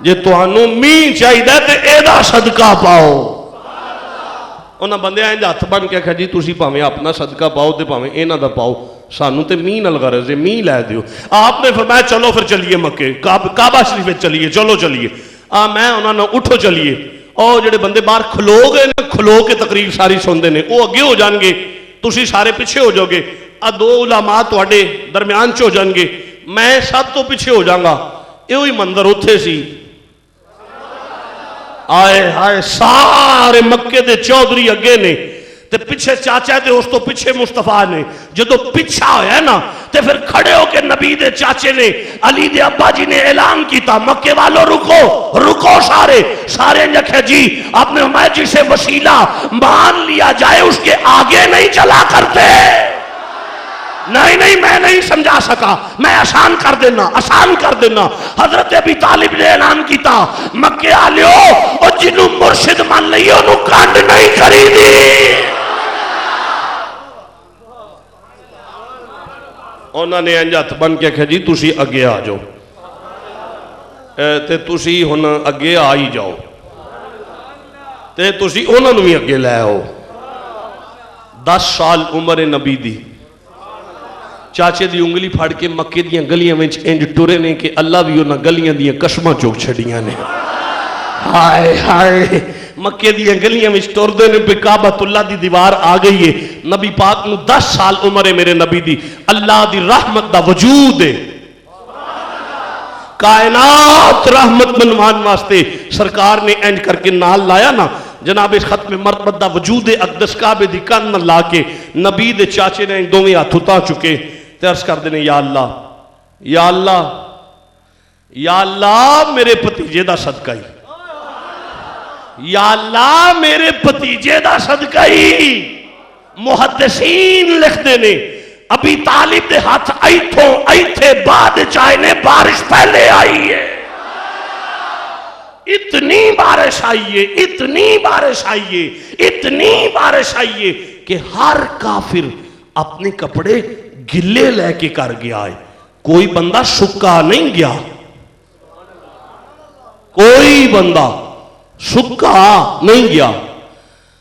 جے توانوں مین چاہی دے تے ایدہ صدقہ پاؤ. انہاں بندے آئیں جاتھ بن کے کہا جی تُسی پاویں اپنا صدقہ پاؤ تے پاویں اینا دا پاؤ سانوں تے مین الغرض ہے مین لے دیو. آپ نے فرمایا چلو پھر چلیے مکے کعبہ شریف چلیے چلو چلیے. میں انہاں نے اٹھو چلیے. اور جڑے بندے باہر کھلو گئے نا کھلو کے تقریر ساری سندے نے وہ اگے ہو جان گے تُسی سارے پیچھے ہو جاؤ گے. دو علماء توڑے درمیان چو جان گے میں سب تو پیچھے ہو جاؤں گا. یہ ہوئی منظر اتھے سی. آئے ہائے سارے مکے دے چودھری اگے نے تے پیچھے چاچا دے اس تو پیچھے مصطفیٰ نے. جدو پیچھا ہویا نا تے پھر کھڑے ہو کے نبی دے چاچے نے علی دے ابا جی نے اعلان کیتا مکے والوں رکو رکو. سارے جکھے جی آپ نے ہمیں جسے وسیلہ مان لیا جائے اس کے آگے نہیں چلا کرتے. نہیں میں نہیں سمجھا سکا. میں آسان کر دینا حضرت ابی طالب نے اعلان کیتا مکے آلیو اور جنہوں مرشد مان لئیو انہوں کانڈ نہیں کری دی. انہوں نے انجات بن کے کہا جی تُسی اگے آ جاؤ تے تُسی ہن اگے آئی جاؤ تے تُسی انہوں نے بھی اگے لے آؤ. 10 سال عمر نبی دی چاچے دی انگلی پھاڑ کے مکے دیاں گلیاں میں انج ٹورے نے کہ اللہ بھی انہاں گلیاں دیاں قسماں چوک چھڑیاں نے. ہائے ہائے مکے دیاں گلیاں میں ٹور دے نے پہ کعبۃ اللہ دی دیوار آ گئی ہے. نبی پاک نو 10 سال عمر ہے میرے نبی دی. اللہ دی رحمت دا وجود ہے. کائنات رحمت منوان واسطے سرکار نے انج کر کے نال لایا نا جناب اس ختم مرتبہ دا وجود اقدس کعبے دی کان لا کے نبی دے چاچے نے دوویں ہاتھ اٹھا چکے تے عرض کر دینے یا اللہ یا اللہ یا اللہ میرے بھتیجے دا صدقہ ہی یا اللہ میرے بھتیجے دا صدقہ ہی محدثین لکھ دینے ابھی طالب دے ہاتھ ایتھے بعد چاہنے بارش پہلے آئی ہے اتنی بارش آئیے اتنی بارش آئیے اتنی بارش آئیے کہ ہر کافر اپنے کپڑے گلے لے کے کر گیا ہے کوئی بندہ سکا نہیں گیا کوئی بندہ سکا نہیں گیا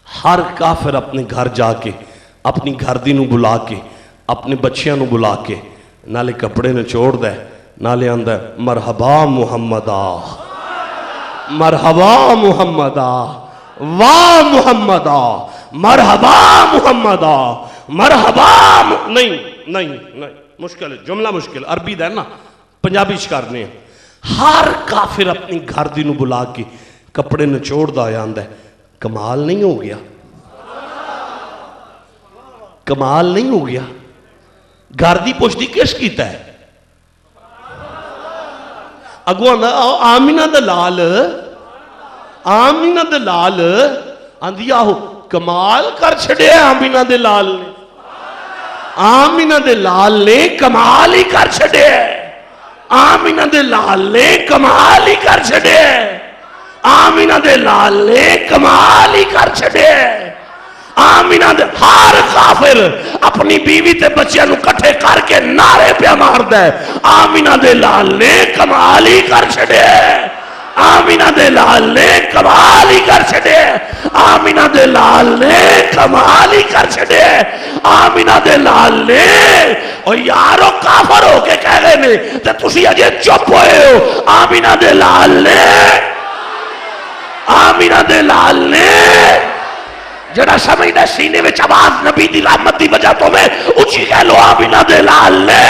ہر کافر اپنے گھر جا کے اپنی گھردی نو بلا کے اپنے بچیاں نو بلا کے نالے کپڑے نے چھوڑ دے نالے اندر مرحبا محمدہ مرحبا محمدہ واہ محمدہ مرحبا محمدہ مرحبا نہیں مشکل ہے جملہ مشکل عربی دا ہے نا پنجابی کرنے ہیں ہر کافر اپنی گھردی نو بلا کے کپڑے نچوڑ دا آندا ہے کمال نہیں ہو گیا کمال نہیں ہو گیا گھردی پوچھتی کس کیتا ہے اگو آمینہ دلال آمینہ دلال آندھی آہو کمال کر چھڑے آمینہ دلال نے آمینہ دلال نے کمال ہی کر چھڑے آمینہ دلال نے کمال ہی کر چھڑے آمینہ دلال نے کمال ہی کر چھڑے آمینہ دے ہر کافر اپنی بیوی تے بچیاں نو کٹھے کر کے نعرے پہ مار دے آمینہ دلال نے کمال ہی کر چھڑے آمینہ دلال نے کمال ہی کر چھڑے آمینہ دلال نے کمال ہی کر چھڑے آمینہ دلال نے اور یارو کافر ہو کے کہہ گئے نے تے تسی اجے چپ ہوئے ہو آمینہ دلال نے آمینہ دلال نے جڑا سمجھنا سینے میں آواز نبی دی رحمت دی وجہ تو میں اچھی کہہ لو آمینہ دلال نے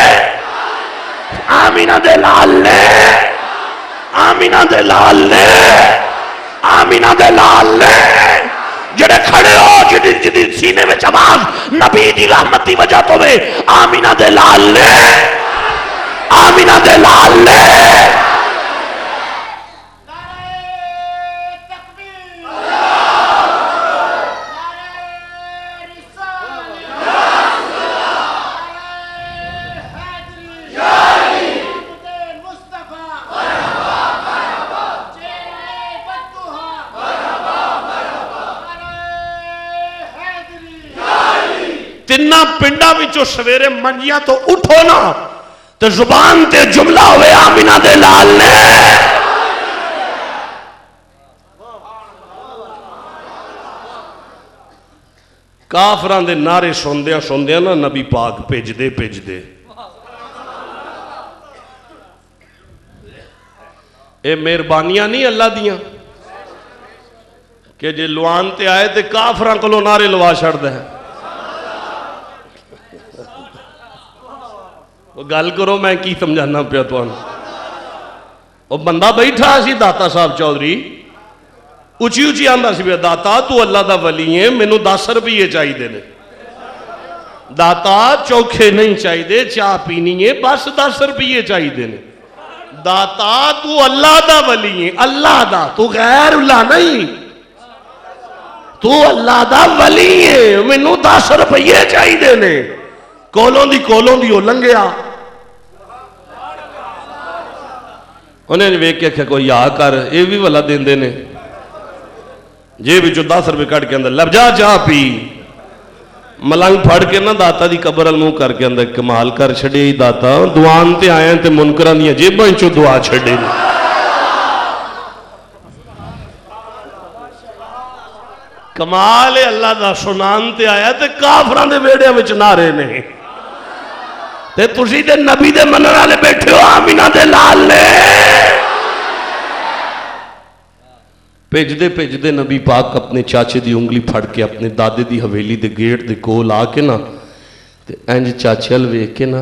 آمینہ دلال نے آمینہ دلال نے آمینہ دلال نے جڑے کھڑے ہو جدی سینے میں آواز نبی دی رحمت دی وجہ تو میں آمینہ دلال نے آمینہ دلال نے تنہ پنڈا وچو سویرے منجیاں تو اٹھو نا تو زبان تے جملہ ہوئے آمینہ دلال نے کافران دے نعرے سندیاں نا نبی پاک پیج دے اے مہربانیاں نہیں اللہ دیاں کہ جے لوان تے آئے تے کافران کو لو نعرے لوا چھڑ دے گل کرو میں کی سمجھانا پیا تو وہ بندہ بیٹھا سی داتا صاحب چودھری اچھی آندا سی پیا داتا تو اللہ دا ولی ہے مینوں 10 روپیے چاہیے دے داتا چوکھے نہیں چاہیے چاہ پینی ہے بس 10 روپیے چاہیے دے داتا تو اللہ دا ولی ہے اللہ دا تو غیر اللہ نہیں تو اللہ دا ولی ہے مینوں 10 روپیے چاہیے دے کولوں دی ہو لنگیا انہیں ویک کے کہا کوئی یا کر یہ بھی والا دین دینے جے بھی جو 10 روپے کٹ کے اندر لب جا جا پی ملنگ پھڑ کے نا داتا دی قبر المو کر کے اندر کمال کر چھڑے ہی داتا دعان تے آئیں تے منکران دیا جے بہنچو دعا چھڑے کمال اللہ دا سنان تے آیا تے کافران دے بیڑے وچ نعرے نہیں تے تسی دے نبی دے منر والے بیٹھے ہو آمینہ دلال نے پیج دے نبی پاک اپنے چاچے دی انگلی پھڑ کے اپنے دادے دی حویلی دے گیٹ دے کول آ کے نا تے انج چاچے الوے کے نا